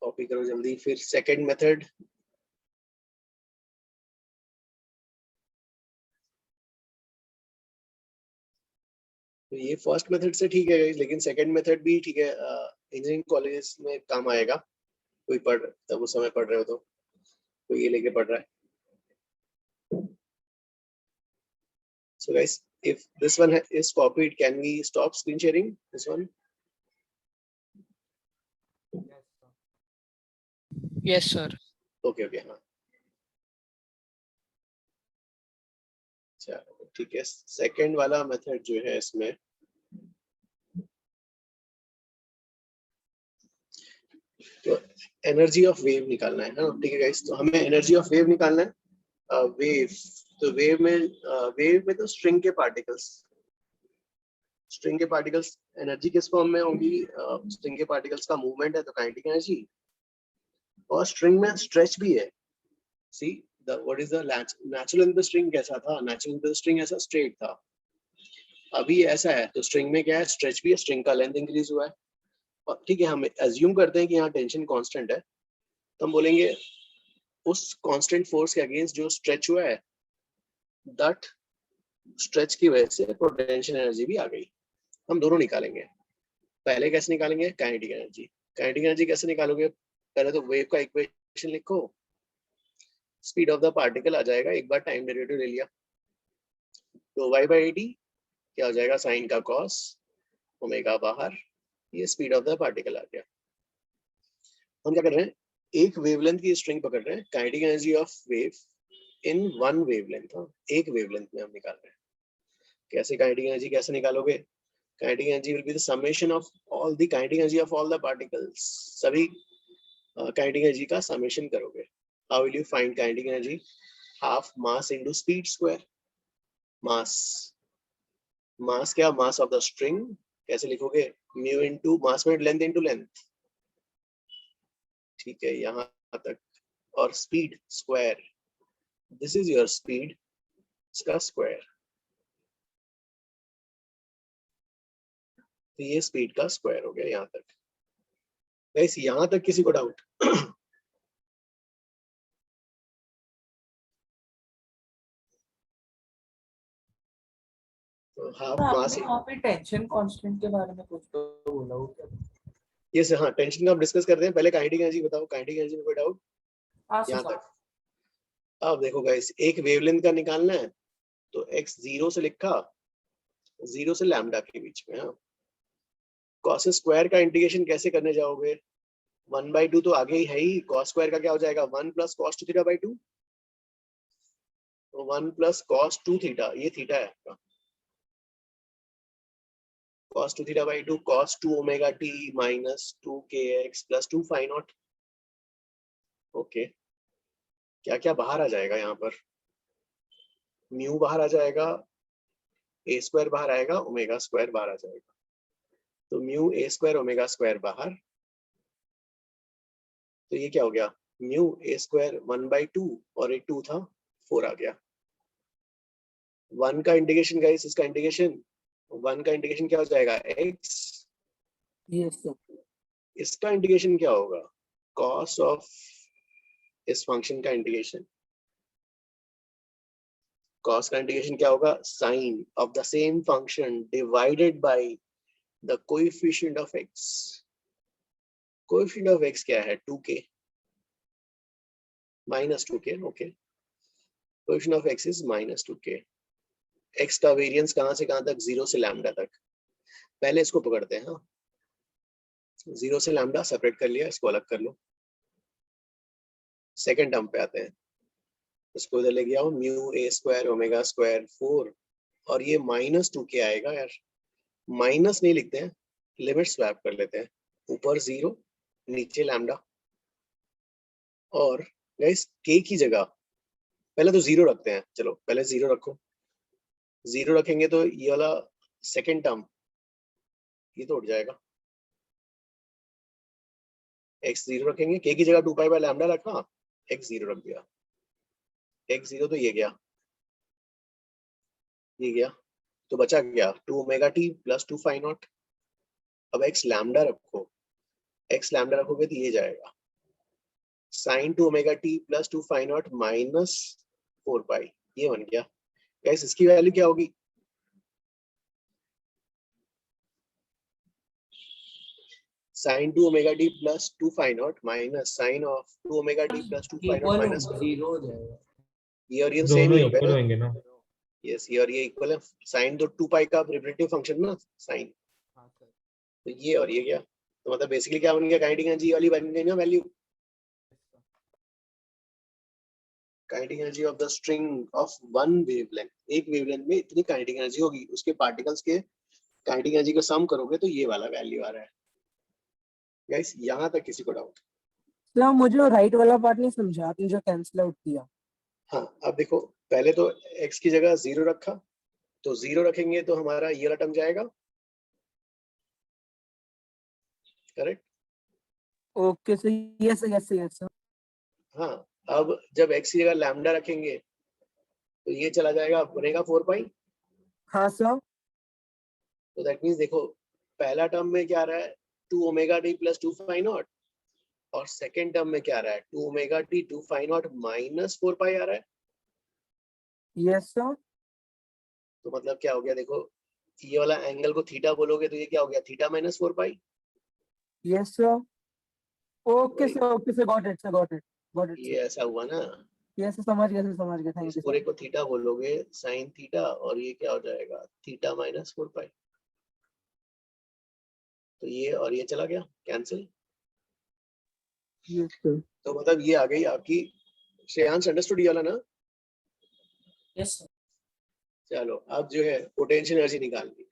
कॉपी करो जल्दी। फिर सेकंड मेथड, तो ये फर्स्ट मेथड से ठीक है, लेकिन सेकंड मेथड भी ठीक है, इंजीनियरिंग कॉलेज में काम आएगा। कोई पढ़ तब उस समय पढ़ रहे हो तो ये लेके पढ़ रहा है। So guys, if this one is copied, can we stop screen sharing this one? Yes, sir. Okay, okay, हाँ चलो ठीक है। सेकंड वाला मेथड जो है इसमें तो एनर्जी ऑफ वेव निकालना है ना, ठीक है गाइस। तो हमें एनर्जी ऑफ वेव निकालना है। वेव, तो वेव में तो स्ट्रिंग के पार्टिकल्स एनर्जी किस फॉर्म में होगी, स्ट्रिंग के पार्टिकल्स का मूवमेंट है तो काइनेटिक एनर्जी, और स्ट्रिंग में स्ट्रेच भी है। See what is the natural in the string, कैसा था नेचुरल इन द स्ट्रिंग, ऐसा स्ट्रेट था। अभी ऐसा है तो स्ट्रिंग में क्या है, स्ट्रेच भी है, स्ट्रिंग का लेंथ इंक्रीज हुआ है। और ठीक है, हम एज्यूम करते हैं कि यहाँ टेंशन कांस्टेंट है, तो हम बोलेंगे उस कांस्टेंट फोर्स के अगेंस्ट जो स्ट्रेच हुआ है, दैट स्ट्रेच की वजह से पोटेंशियल एनर्जी भी आ गई। हम दोनों निकालेंगे। पहले कैसे निकालेंगे, काइनेटिक एनर्जी। काइनेटिक एनर्जी कैसे निकालोगे, पहले तो वेव का इक्वेशन लिखो, स्पीड ऑफ द पार्टिकल आ जाएगा, एक बार टाइम डेरिवेटिव ले लिया, तो y/dt क्या हो जाएगा, साइन का कॉस, ओमेगा बाहर, ये स्पीड ऑफ द पार्टिकल आ गया। हम क्या कर रहे हैं, एक वेवलेंथ की स्ट्रिंग पकड़ रहे हैं, kinetic energy of wave in one wavelength, एक वेवलेंथ में हम निकाल रहे हैं। कैसे काइनेटिक एनर्जी कैसे निकालोगे, kinetic energy will be the summation of all the kinetic energy of all the particles, सभी काइनेटिक एनर्जी का समेशन करोगे। How will you find kinetic energy, half mass into speed square. Mass क्या, mass of the string, कैसे लिखोगे, mu into mass में length into length, ठीक है यहाँ तक, और speed square, this is your speed, इसका स्क्वायर, तो ये स्पीड का स्क्वायर हो गया यहाँ तक। गाइस यहाँ तक किसी को डाउट? तो हाफ तो मास, आपने यहाँ पे टेंशन कांस्टेंट के बारे में कुछ तो बोला हो क्या? ये से हाँ टेंशन का हम डिस्कस करते हैं, पहले काइनेटिक एनर्जी बताओ, काइनेटिक एनर्जी में कोई डाउट यहाँ तक? अब देखो गाइस एक वेवलेंथ का निकालना है, तो x 0 से लिखा, 0 से लैम्डा के बीच में। हाँ कॉस स्क्वायर का इंटीग्रेशन कैसे करने जाओगे? 1/2 तो आगे ही है ही, कॉस स्क्वायर का क्या हो जाएगा 1 प्लस कॉस 2 थीटा बाई 2, तो 1 प्लस कॉस 2 थीटा, ये थीटा है आपका, cos 2 theta by 2 cos 2 omega t minus 2 kx plus 2 phi naught। Okay क्या क्या बाहर आ जाएगा यहाँ पर? म्यू बाहर आ जाएगा, ए स्क्वायर बाहर आएगा, ओमेगा स्क्वायर बाहर आ जाएगा, तो mu A square omega square बाहर, तो ये क्या हो गया म्यू ए स्क्वायर 1/2 और एक 2 था 4 आ गया। 1 का इंटीग्रेशन गाइस, इसका इंटीग्रेशन 1 का इंटीग्रेशन क्या हो जाएगा x, यस सर, इसका इंटीग्रेशन क्या होगा cos ऑफ इस फंक्शन का इंटीग्रेशन, cos का इंटीग्रेशन क्या होगा sin of the same function divided by the coefficient of x। Coefficient of x क्या है 2k minus 2k, okay coefficient of x is minus 2k। x का variance कहां से कहां तक? 0 से लैम्डा तक। पहले इसको पकड़ते हैं, हाँ 0 से लैम्डा सेपरेट कर लिया, इसको अलग कर लो। सेकंड टर्म पे आते हैं, इसको इधर ले गया हूं, mu A square omega square 4 और ये माइनस 2k आएगा। यार माइनस नहीं लिखते हैं, लिमिट स्वैप कर लेते हैं, ऊपर 0 नीचे लैम्डा, और गाइस k की जगह पहले तो 0 रखते हैं, चलो पहले 0 रखो, 0 रखेंगे तो ये वाला सेकंड टर्म ये तो उठ जाएगा, x 0 रखेंगे, k की जगह 2 पाई बाय लैम्डा रखा, x 0 रख दिया, x 0 तो ये गया, ये गया, तो बचा क्या 2 omega t plus 2 phi naught. अब x लैम्डा रखो, x लैम्डा रखोगे तो ये जाएगा sine 2 omega t plus 2 phi naught minus 4 pi, ये बन गया। गाइस इसकी वैल्यू क्या होगी? sin 2 omega t plus 2 phi naught minus sin of 2 omega t plus 2 phi naught minus 0 हो जाएगा। ये और ये सेम दोनों ही इक्वल होगा होंगे ना? यस, ये और ये इक्वल है, sin तो 2 पाई का डेरिवेटिव फंक्शन ना sin, तो ये और ये क्या, तो मतलब बेसिकली क्या बन गया काइनेटिक एनर्जी वाली बन गई ना value, kinetic energy of the string of one wavelength, एक वेवलेंथ में इतनी काइनेटिक एनर्जी होगी, उसके पार्टिकल्स के काइनेटिक एनर्जी को सम करोगे तो ये वाला वैल्यू आ रहा है। गाइस यहाँ तक किसी को डाउट? सर मुझे राइट वाला पार्ट नहीं समझा, आपने जो कैंसिल आउट किया। हाँ अब देखो पहले तो x की जगह 0 रखा, तो 0 रखेंगे तो हमारा ये वाला टर्म जाएगा, correct? Okay sir, yes yes yes sir. हाँ अब जब x की जगह लैम्डा रखेंगे तो ये चला जाएगा, बनेगा 4 पाई। हाँ सर। तो दैट मींस देखो पहला टर्म में क्या आ रहा है 2 omega T plus 2 phi naught, और सेकेंड टर्म में क्या आ रहा है 2 omega T 2 phi naught minus 4 pi आ रहा है। Yes sir. तो मतलब क्या हो गया देखो, ये वाला एंगल को थीटा बोलोगे तो ये क्या हो गया theta minus 4 pi. Yes sir. Okay sir, got it sir, got it ये ऐसा हुआ ना, यस सर, समझ गया सर, समझ गया, थैंक इस यू पूरे सर। को थीटा बोलोगे साइन थीटा, और ये क्या हो जाएगा थीटा माइनस 4 पाई, तो ये और ये चला गया कैंसिल। Yes sir. तो मतलब ये आ गई आपकी, श्रेयांश अंडरस्टूड ये वाला ना? Yes sir. चलो अब जो है पोटेंशियल एनर्जी निकालनी।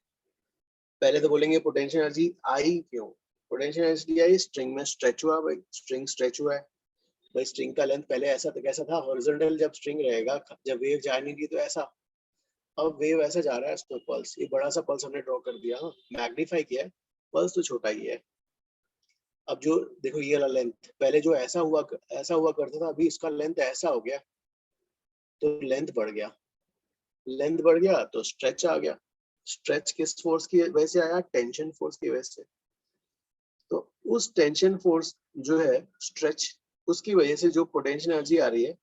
पहले तो बोलेंगे पोटेंशियल एनर्जी आई क्यों? पोटेंशियल एनर्जी आई स्ट्रिंग में स्ट्रेच हुआ, भाई स्ट्रिंग स्ट्रेच हुआ है, भाई स्ट्रिंग का लेंथ पहले ऐसा तो कैसा था हॉरिजॉन्टल, जब स्ट्रिंग रहेगा, जब वेव जा नहीं रही तो ऐसा, अब वेव ऐसा जा रहा है, इसमें पल्स, ये बड़ा सा पल्स हमने ड्रॉ कर दिया, मैग्नीफाई किया है, पल्स तो छोटा ही है, अब जो देखो ये वाला लेंथ पहले जो ऐसा हुआ करता था, अभी इसका लेंथ ऐसा हो गया, तो लेंथ बढ़ गया तो स्ट्रेच आ गया। स्ट्रेच किस फोर्स की वजह से आया? टेंशन फोर्स की वजह से। तो उस टेंशन फोर्स जो है स्ट्रेच, उसकी वजह से जो पोटेंशियल एनर्जी आ रही है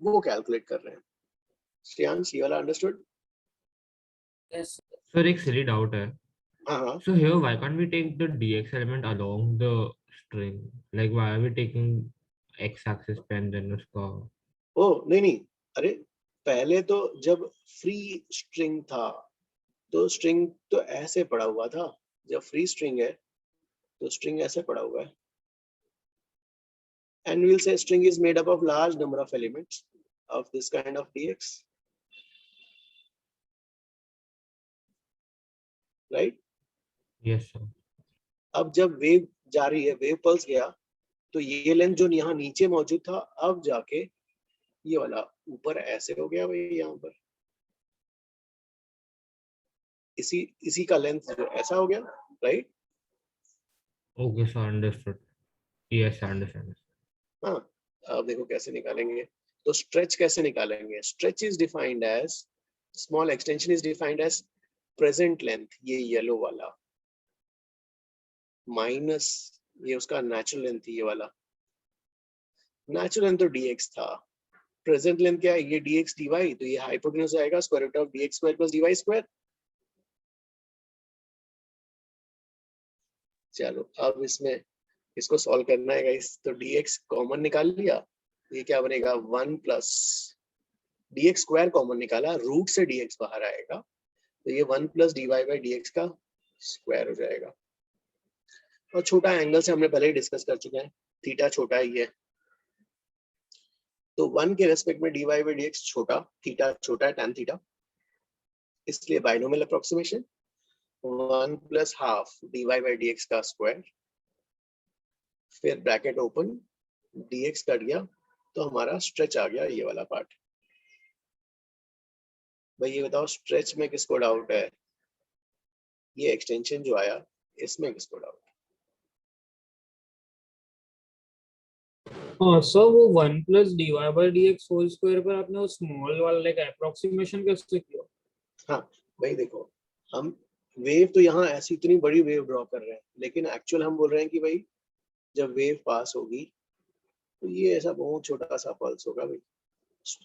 वो कैलकुलेट कर रहे हैं। श्रेयांश, ये वाला अंडरस्टूड? Yes. सर एक सिली डाउट है. हाँ. So here, why can't we take the dx element along the string? Like, why are we taking x-axis पे and then उसका? ओ नहीं, अरे पहले तो जब फ्री स्ट्रिंग था तो स्ट्रिंग तो ऐसे पड़ा हुआ था, जब फ्री स्ट्रिंग है तो स्ट्रिंग ऐसे पड़ा हुआ है। And we'll say string is made up of large number of elements of this kind of dx, right? Yes sir. अब जब वेव जा रही है, वेव पल्स गया, तो ये लेंथ जो यहाँ नीचे मौजूद था अब जाके ये वाला ऊपर ऐसे हो गया भाई, यहाँ पर इसी का लेंथ जो ऐसा हो गया, right? Okay sir, understood. Yes, I understand. हाँ, अब देखो कैसे निकालेंगे। तो स्ट्रेच कैसे निकालेंगे? Stretch is defined as, small extension is defined as present length, ये येलो वाला, माइनस ये उसका नेचुरल लेंथ, ये वाला नेचुरल लेंथ तो dx था, प्रेजेंट लेंथ क्या है? ये dx dy, तो ये हाइपोटेन्यूज आएगा square root of dx square plus dy square. चलो अब इसमें इसको सॉल्व करना है गाइस। तो dx कॉमन निकाल लिया, ये क्या बनेगा? 1 प्लस dx स्क्वायर कॉमन निकाला, रूट से dx बाहर आएगा, तो ये 1 प्लस dy बाई dx का स्क्वायर हो जाएगा। और छोटा एंगल से हमने पहले ही डिस्कस कर चुके हैं, थीटा छोटा ही है, तो 1 के रेस्पेक्ट में dy बाई dx छोटा, थीटा छोटा है tan थीटा, इसलिए binomial approximation 1 plus half dy by dx का स्क्वायर, फिर ब्रैकेट ओपन, dx कट गया तो हमारा स्ट्रेच आ गया, ये वाला पार्ट। भाई ये बताओ स्ट्रेच में किसको डाउट है? ये एक्सटेंशन जो आया इसमें किसको डाउट? हाँ सर, वो 1 plus dy by dx whole square पर आपने वो स्मॉल वाला लाइक अप्रोक्सीमेशन कैसे किया? हाँ भाई देखो, हम वेव तो यहाँ ऐसी इतनी बड़ी वेव ड्रॉ कर रहे हैं, लेकिन एक्चुअल हम बोल रहे हैं कि भाई जब वेव पास होगी तो ये ऐसा बहुत छोटा सा पल्स होगा भाई,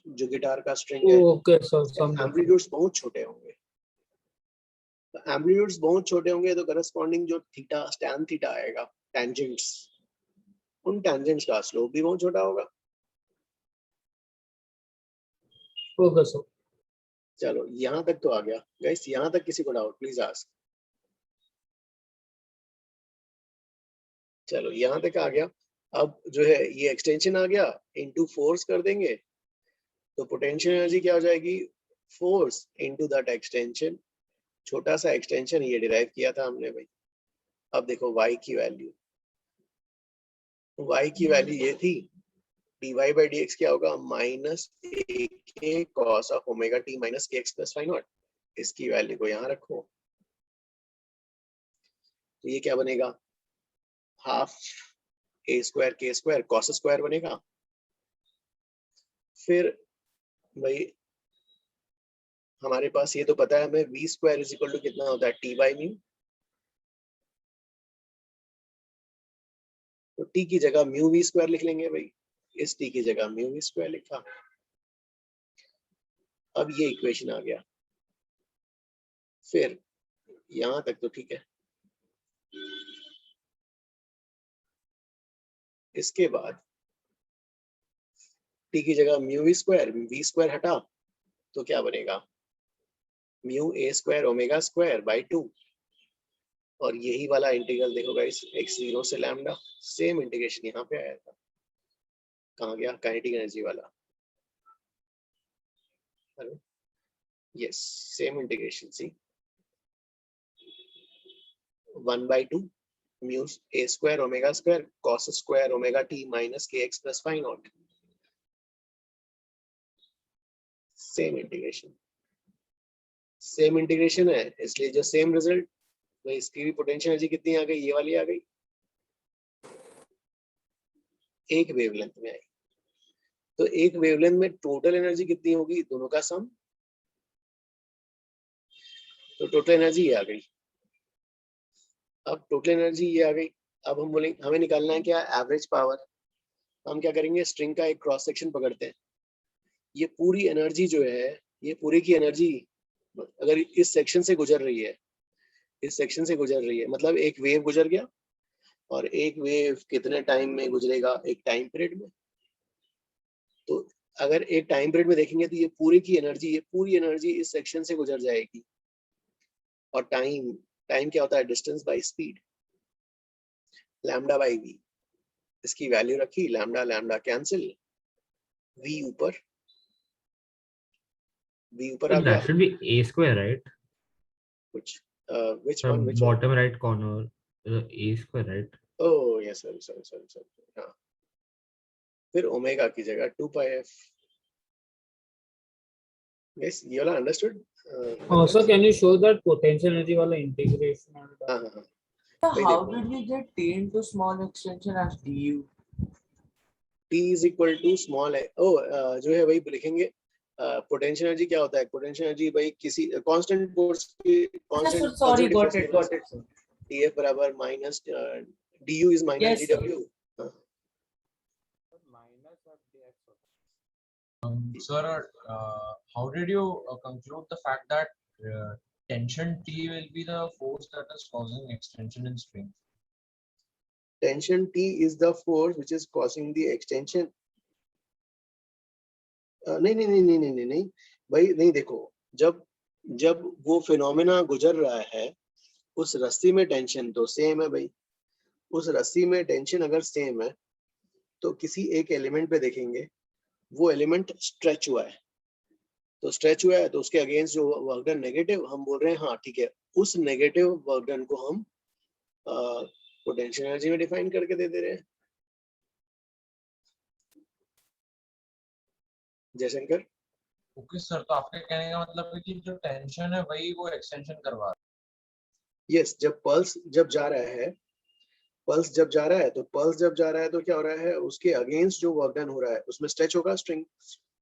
जो गिटार का स्ट्रिंग है, ओके सर, एम्पलीट्यूड्स बहुत छोटे होंगे। तो एम्पलीट्यूड्स बहुत छोटे होंगे तो करस्पॉन्डिंग जो थीटा tan थीटा आएगा, टेंजेंट्स, उन टेंजेंट्स का स्लोप भी बहुत छोटा होगा। Okay sir. चलो यहाँ तक तो आ गया गाइस, यहाँ तक किसी को डाउट प्लीज आस्क। चलो यहाँ तक आ गया। अब जो है ये एक्सटेंशन आ गया, इनटू फोर्स कर देंगे तो पोटेंशियल एनर्जी क्या हो जाएगी? फोर्स इनटू दैट एक्सटेंशन, छोटा सा एक्सटेंशन ये डिराइव किया था हमने भाई। अब देखो y की वैल्यू, y की वैल्यू ये थी, dy बाई dx क्या होगा? Minus a cos of omega t minus kx plus phi naught. इसकी वैल्यू को यहाँ रखो, तो ये क्या बनेगा? Half a square k square cos square बनेगा। फिर भाई हमारे पास ये तो पता है हमें, v square is equal to कितना होता है? t by mu. तो t की जगह म्यू v स्क्वायर लिख लेंगे भाई, इस t की जगह म्यू v स्क्वायर लिखा। अब ये इक्वेशन आ गया। फिर यहां तक तो ठीक है। इसके बाद t की जगह म्यू v स्क्वायर हटा तो क्या बनेगा? Mu a square omega square by 2। और यही वाला इंटीग्रल देखो गाइस, x0 से लैम्डा, सेम इंटीग्रेशन यहाँ पे आया था। कहाँ गया? काइनेटिक एनर्जी वाला। Yes, same integration. See 1/2 mu a square omega square cos square omega t minus kx plus phi naught, same integration. Same integration है इसलिए जो सेम रिजल्ट, तो इसकी भी पोटेंशियल एनर्जी कितनी आ गई? ये वाली आ गई। एक वेवलेंथ में आई। तो एक वेवलेंथ में टोटल एनर्जी कितनी होगी, दोनों का सम। तो टोटल एनर्जी ये आ गई। अब टोटल एनर्जी ये आ गई। अब हम बोलेंगे हमें निकालना है क्या, एवरेज पावर। हम क्या करेंगे, स्ट्रिंग का एक क्रॉस सेक्शन पकड़ते हैं। ये पूरी एनर्जी जो है, ये पूरी की एनर्जी अगर इस सेक्शन से गुजर रही है, इस सेक्शन से गुजर रही है, मतलब एक वेव गुजर गया, और एक वेव कितने टाइम में गुजरेगा, एक टाइम पीरियड में। तो अगर एक टाइम पीरियड में देखेंगे तो ये पूरी की एनर्जी, ये पूरी एनर्जी इस सेक्शन से गुजर जाएगी। और टाइम, टाइम क्या होता है, distance by speed, lambda by v. इसकी वैल्यू रखी, लैम्डा लैम्डा कैंसिल, वी ऊपर, वी ऊपर आ So गया that should be a square, right? कुछ which The one, which one? bottom right corner, a square, right? Oh yes, sorry. हाँ, फिर omega की जगह 2 पाई f। Guys, ये वाला understood? Also, can you show that potential energy वाला integration? हाँ। So भाई how देखो, did we get t into small extension as du? T is equal to small है। जो है वही लिखेंगे। पोटेंशियल एनर्जी क्या होता है, पोटेंशियल एनर्जी भाई किसी कांस्टेंट फोर्स की constant Sorry, got it, sir. TF बराबर minus du is minus Yes, sir. dw। Sir, how did you conclude the fact that tension T will be the force that is causing extension in string? Tension T is the force which is causing the extension। नहीं भाई, नहीं देखो, जब वो phenomena गुजर रहा है, उस रस्सी में टेंशन तो सेम है भाई। उस रस्सी में टेंशन अगर सेम है तो किसी एक एलिमेंट पे देखेंगे, वो एलिमेंट स्ट्रेच हुआ है, तो स्ट्रेच हुआ है तो उसके अगेंस्ट जो वर्क डन नेगेटिव, हम बोल रहे हैं हाँ ठीक है, उस नेगेटिव वर्क डन को हम पोटेंशियल एनर्जी में डिफाइन करके दे रहे हैं। जयशंकर, ओके सर, तो आपके कहने का मतलब है कि जो टेंशन है वही वो एक्सटेंशन करवा रहा है। यस, जब पल्स जब जा रहा है, पल्स जब जा रहा है तो क्या हो रहा है, उसके अगेंस्ट जो वर्क डन हो रहा है उसमें स्ट्रेच होगा स्ट्रिंग,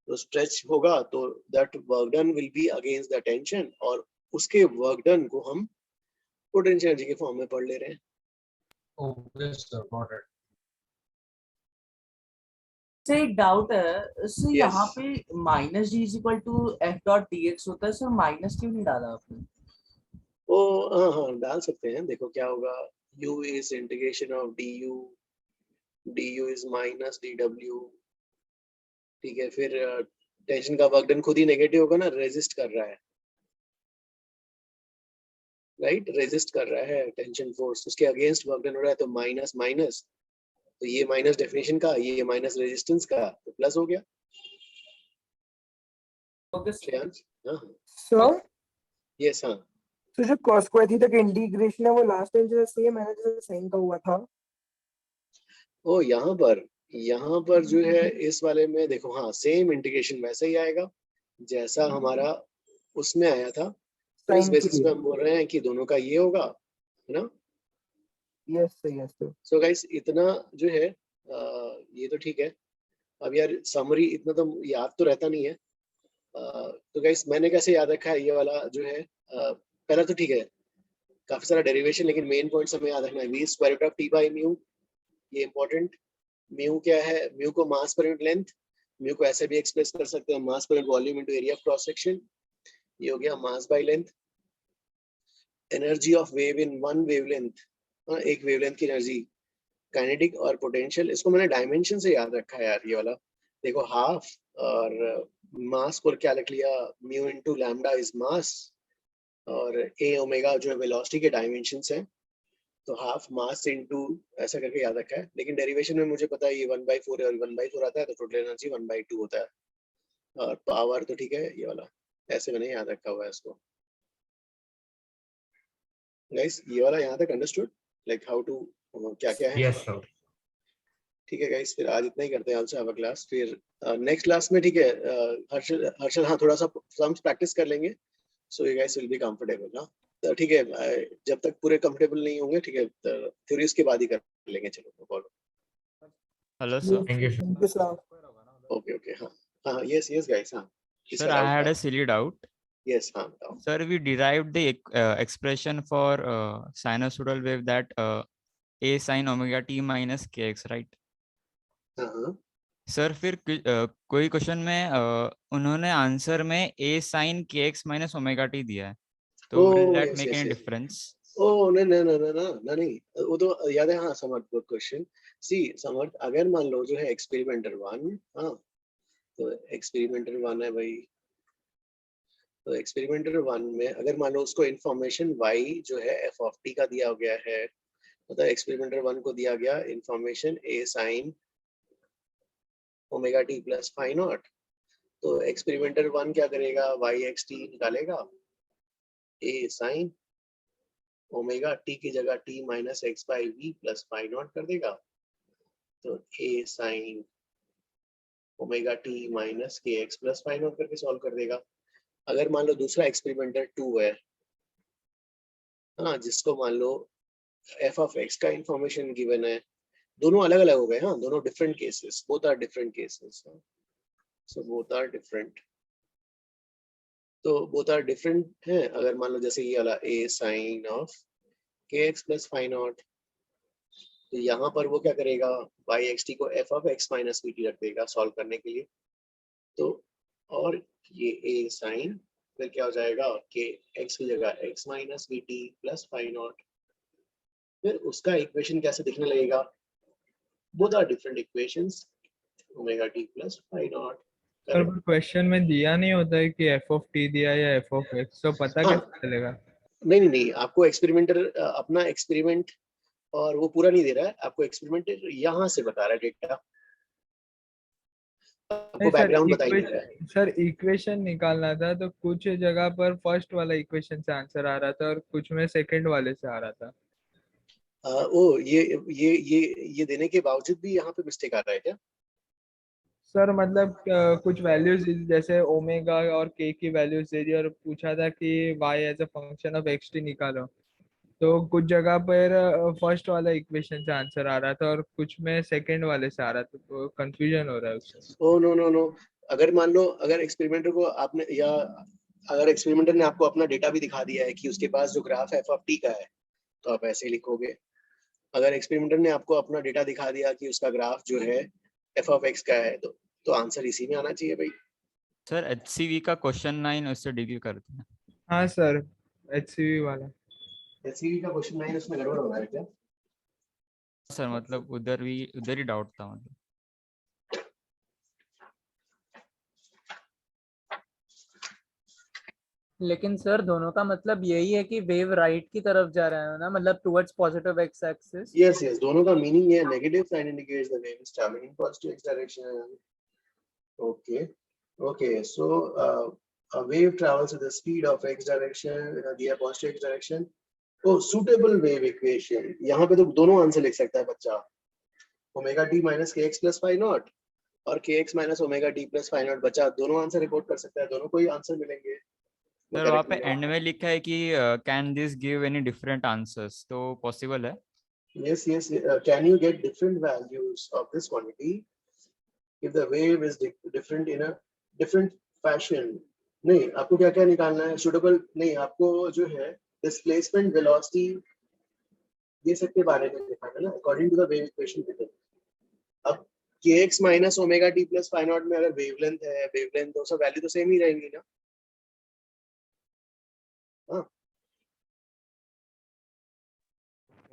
तो स्ट्रेच होगा तो that work done will be against the tension, और उसके वर्क डन को हम पोटेंशियल एनर्जी के फॉर्म में पढ़ ले रहे हैं। Okay sir, got it. Sir एक डाउट है, सर Yes. यहाँ पे minus g is equal to f dot d x होता है, सर माइनस क्यों नहीं डाला आपने? ओ हाँ, डाल सकते हैं। देखो क्या होगा, u is integration of du is minus dw। ठीक है, फिर टेंशन का वर्क डन खुद ही नेगेटिव होगा ना, रेजिस्ट कर रहा है, राइट, रेजिस्ट कर रहा है टेंशन फोर्स, उसके अगेंस्ट वर्क डन हो रहा है, तो माइनस माइनस, तो ये माइनस डेफिनेशन का, ये माइनस रेजिस्टेंस का, तो प्लस हो गया। ओके श्रेयांश, हाँ सर यस, हाँ तो जो cos स्क्वायर थीटा का इंटीग्रेशन है वो लास्ट टाइम जैसे सेम है ना जैसे साइन का हुआ था। ओ यहाँ पर जो है इस वाले में देखो, हाँ सेम इंटीग्रेशन वैसा ही आएगा जैसा हमारा उसमें आया था, तो इस Sin बेसिस के पे लिए। हम बोल रहे हैं कि दोनों का ये होगा, है ना। Yes sir. सो गाइस, इतना जो है ये तो ठीक है। अब यार समरी इतना तो याद तो रहता नहीं है। तो गाइस मैंने कैसे याद रखा है, ये वाला जो है पहला तो ठीक है, काफी सारा डेरिवेशन, लेकिन मेन पॉइंट्स हमें याद रखना है। v square root of t by mu, ये इंपॉर्टेंट। म्यू क्या है, म्यू को मास पर यूनिट लेंथ, म्यू को ऐसे भी एक्सप्रेस कर सकते हैं, mass per unit volume into area of cross section, ये हो गया mass by length. Energy of wave in one wavelength, एक वेवलेंथ की एनर्जी, काइनेटिक और पोटेंशियल, इसको मैंने डायमेंशन से याद रखा है यार, ये वाला देखो हाफ, और मास को क्या लिख लिया, mu into lambda is mass, और ए ओमेगा जो है वेलोसिटी के डायमेंशंस हैं, तो हाफ मास इनटू ऐसा करके याद रखा है। लेकिन डेरिवेशन में मुझे पता है ये 1/4 और 1/4 आता है, तो टोटल एनर्जी 1/2 होता है, और पावर तो ठीक है ये वाला, ऐसे मैंने याद रखा हुआ है इसको। गाइस ये वाला यहाँ तक अंडरस्टूड, लाइक हाउ टू क्या क्या है। Yes, sir. ठीक है गाइस, फिर आज इतना ही करते हैं, आल्सो हैव अ क्लास। फिर नेक्स्ट क्लास में ठीक है हर्षल हाँ थोड़ा सा सम्स प्रैक्टिस कर लेंगे, so you guys will be comfortable ना। तो ठीक है, जब तक पूरे कंफर्टेबल नहीं होंगे ठीक है, थ्योरीज के बाद ही कर लेंगे, चलो no problem. Hello, sir. Thank you, sir. Okay, हाँ, yes guys, हाँ. Sir, I had a silly doubt. Yes, हाँ, बताओ. Sir, we derived the expression for sinusoidal wave that a sin omega t minus kx, right? Sir फिर कोई question में उन्होंने answer में a sin kx minus omega t दिया है, तो will that make any difference? Oh, नहीं, वो तो याद है. हाँ, समर्थ, गुड क्वेश्चन. सी समर्थ, अगर मान लो जो है एक्सपेरिमेंटर 1, हाँ, तो एक्सपेरिमेंटर 1 है भाई. तो एक्सपेरिमेंटर 1 में अगर मान लो उसको इंफॉर्मेशन y जो है f of t का दिया गया है, मतलब एक्सपेरिमेंटर 1 को दिया गया information a sin omega t plus phi naught. तो एक्सपेरिमेंटर 1 क्या करेगा, yxt निकालेगा, a sin ओमेगा t की जगह t minus x by v plus phi naught कर देगा. तो a sin omega t minus k x plus phi naught करके सॉल्व कर देगा. अगर मान लो दूसरा एक्सपेरिमेंटर 2 है, हाँ, जिसको मान लो f of x का इंफॉर्मेशन गिवन है, दोनों अलग अलग हो गए. हाँ, दोनों different cases, both are different cases. So both are different, तो बोथ आर डिफरेंट है. अगर मान लो जैसे ये वाला a sin of k x plus phi naught, तो यहाँ पर वो क्या करेगा, yxt को f of x minus v T रख देगा सॉल्व करने के लिए. तो और ये a sin फिर क्या हो जाएगा, के x की जगह x minus v t plus phi naught. फिर उसका इक्वेशन कैसे दिखने लगेगा, both are different equations, omega t plus phi naught. Sir question में दिया नहीं होता है कि f of t दिया या f of x, तो पता कैसे चलेगा? नहीं, आपको एक्सपेरिमेंटर अपना एक्सपेरिमेंट और वो पूरा नहीं दे रहा है, आपको एक्सपेरिमेंटर यहाँ से बता रहा है डेटा, आपको बैकग्राउंड बता ही रहा है. सर इक्वेशन निकालना था, तो कुछ जगह पर फर्स्ट वाला इक्वेशन से आंसर आ रहा था और कुछ में सेकंड वाले से आ रहा था. ये देने के बावजूद भी यहाँ पे मिस्टेक आ रहा है क्या? सर मतलब कुछ वैल्यूज जैसे ओमेगा और के की वैल्यूज दे दी और पूछा था कि y as a function of xt निकालो, तो कुछ जगह पर फर्स्ट वाला इक्वेशन से आंसर आ रहा था और कुछ में सेकंड वाले से आ रहा था, तो कंफ्यूजन हो रहा है उससे. नो, अगर मान लो अगर एक्सपेरिमेंटर को आपने, या अगर एक्सपेरिमेंटर ने आपको अपना डेटा भी दिखा दिया है कि उसके पास जो ग्राफ f of t का है, तो आप ऐसे लिखोगे. अगर एक्सपेरिमेंटर ने आपको अपना डेटा दिखा दिया कि उसका ग्राफ जो है f of x का है, तो आंसर इसी में आना चाहिए भाई. सर HCV का क्वेश्चन 9 उससे डील करते हैं. हाँ सर, HCV वाला. HCV का क्वेश्चन 9 उसमें गड़बड़ हो रहा है क्या? सर मतलब उधर ही डाउट था मतलब. लेकिन सर दोनों का मतलब यही है कि वेव राइट की तरफ जा रहा है ना, मतलब towards positive x axis. Yes, दोनों का मीनिंग है negative sign indicates the wave is travelling in positive x direction. Okay, so a wave travels with the speed of x direction, the positive x direction. Oh, suitable wave equation. यहाँ पे तो दोनों answer लिख सकता है बच्चा, omega t minus kx plus phi naught और kx minus omega t plus phi naught. बच्चा दोनों आंसर रिपोर्ट कर सकता है, दोनों को ही आंसर मिलेंगे. सर वहाँ पे एंड में लिखा है कि can this give any different answers, तो पॉसिबल है? Yes. Can you get different values of this quantity if the wave is different in a different fashion? नहीं, आपको क्या क्या निकालना है, सुटेबल नहीं, आपको जो है डिस्प्लेसमेंट वेलोसिटी ये सब के बारे में लिखना है ना, according to the wave equation given. अब kx minus omega t plus phi naught में अगर वेवलेंथ तो सब वैल्यू तो सेम ही रहेंगी ना. हाँ,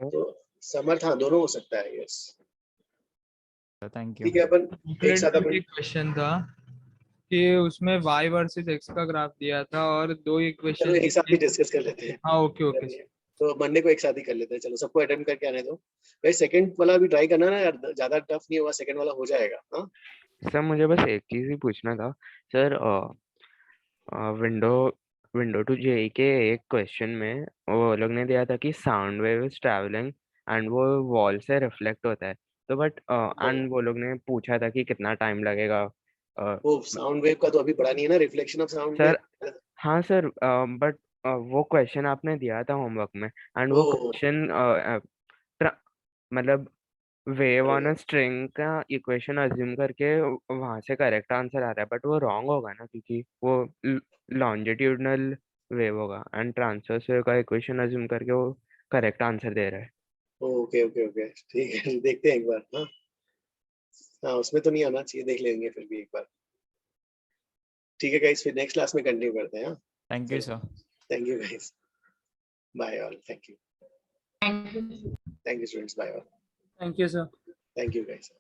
तो समर्थ, हाँ, दोनों हो सकता है. Yes, thank you. ठीक है. अपन एक साथ अपन क्वेश्चन था कि उसमें y वर्सेस x का ग्राफ दिया था और दो इक्वेशन एक साथ ही डिस्कस कर लेते हैं. हाँ, ओके. तो मंडे को एक साथ ही कर लेते हैं. चलो, सबको अटेम्प्ट करके आने दो भाई. सेकंड वाला भी ट्राई करना ना यार, ज्यादा टफ नहीं होगा, सेकंड वाला हो जाएगा. हाँ सर, मुझे बस एक चीज ही पूछना था सर. विंडो टू जेई के एक क्वेश्चन में वो लोग ने दिया था कि sound wave is travelling and वो वॉल से रिफ्लेक्ट होता है, तो बट एंड वो लोग ने पूछा था कि कितना टाइम लगेगा. वो साउंड वेव का तो अभी पढ़ा नहीं है ना, रिफ्लेक्शन ऑफ साउंड सर हाँ सर, बट वो क्वेश्चन आपने दिया था होमवर्क में एंड वो क्वेश्चन मतलब वेव ऑन अ स्ट्रिंग का इक्वेशन अज्यूम करके वहां से करेक्ट आंसर आ रहा है, बट वो रॉन्ग होगा ना, क्योंकि वो लॉन्जिट्यूडनल वेव होगा एंड ट्रांसवर्स वेव का इक्वेशन अज्यूम करके वो करेक्ट आंसर दे रहा है। ओके ओके ओके, ठीक है, देखते हैं एक बार। हाँ हाँ, उसमें तो नहीं आना चाहिए, देख लेंगे फिर भी एक बार। ठीक है गाइस, फिर नेक्स्ट क्लास में कंटिन्यू करते हैं। हाँ, thank you sir. Thank you guys, bye all, thank you, Thank you. Thank you students, bye all, Thank you, sir. Thank you guys.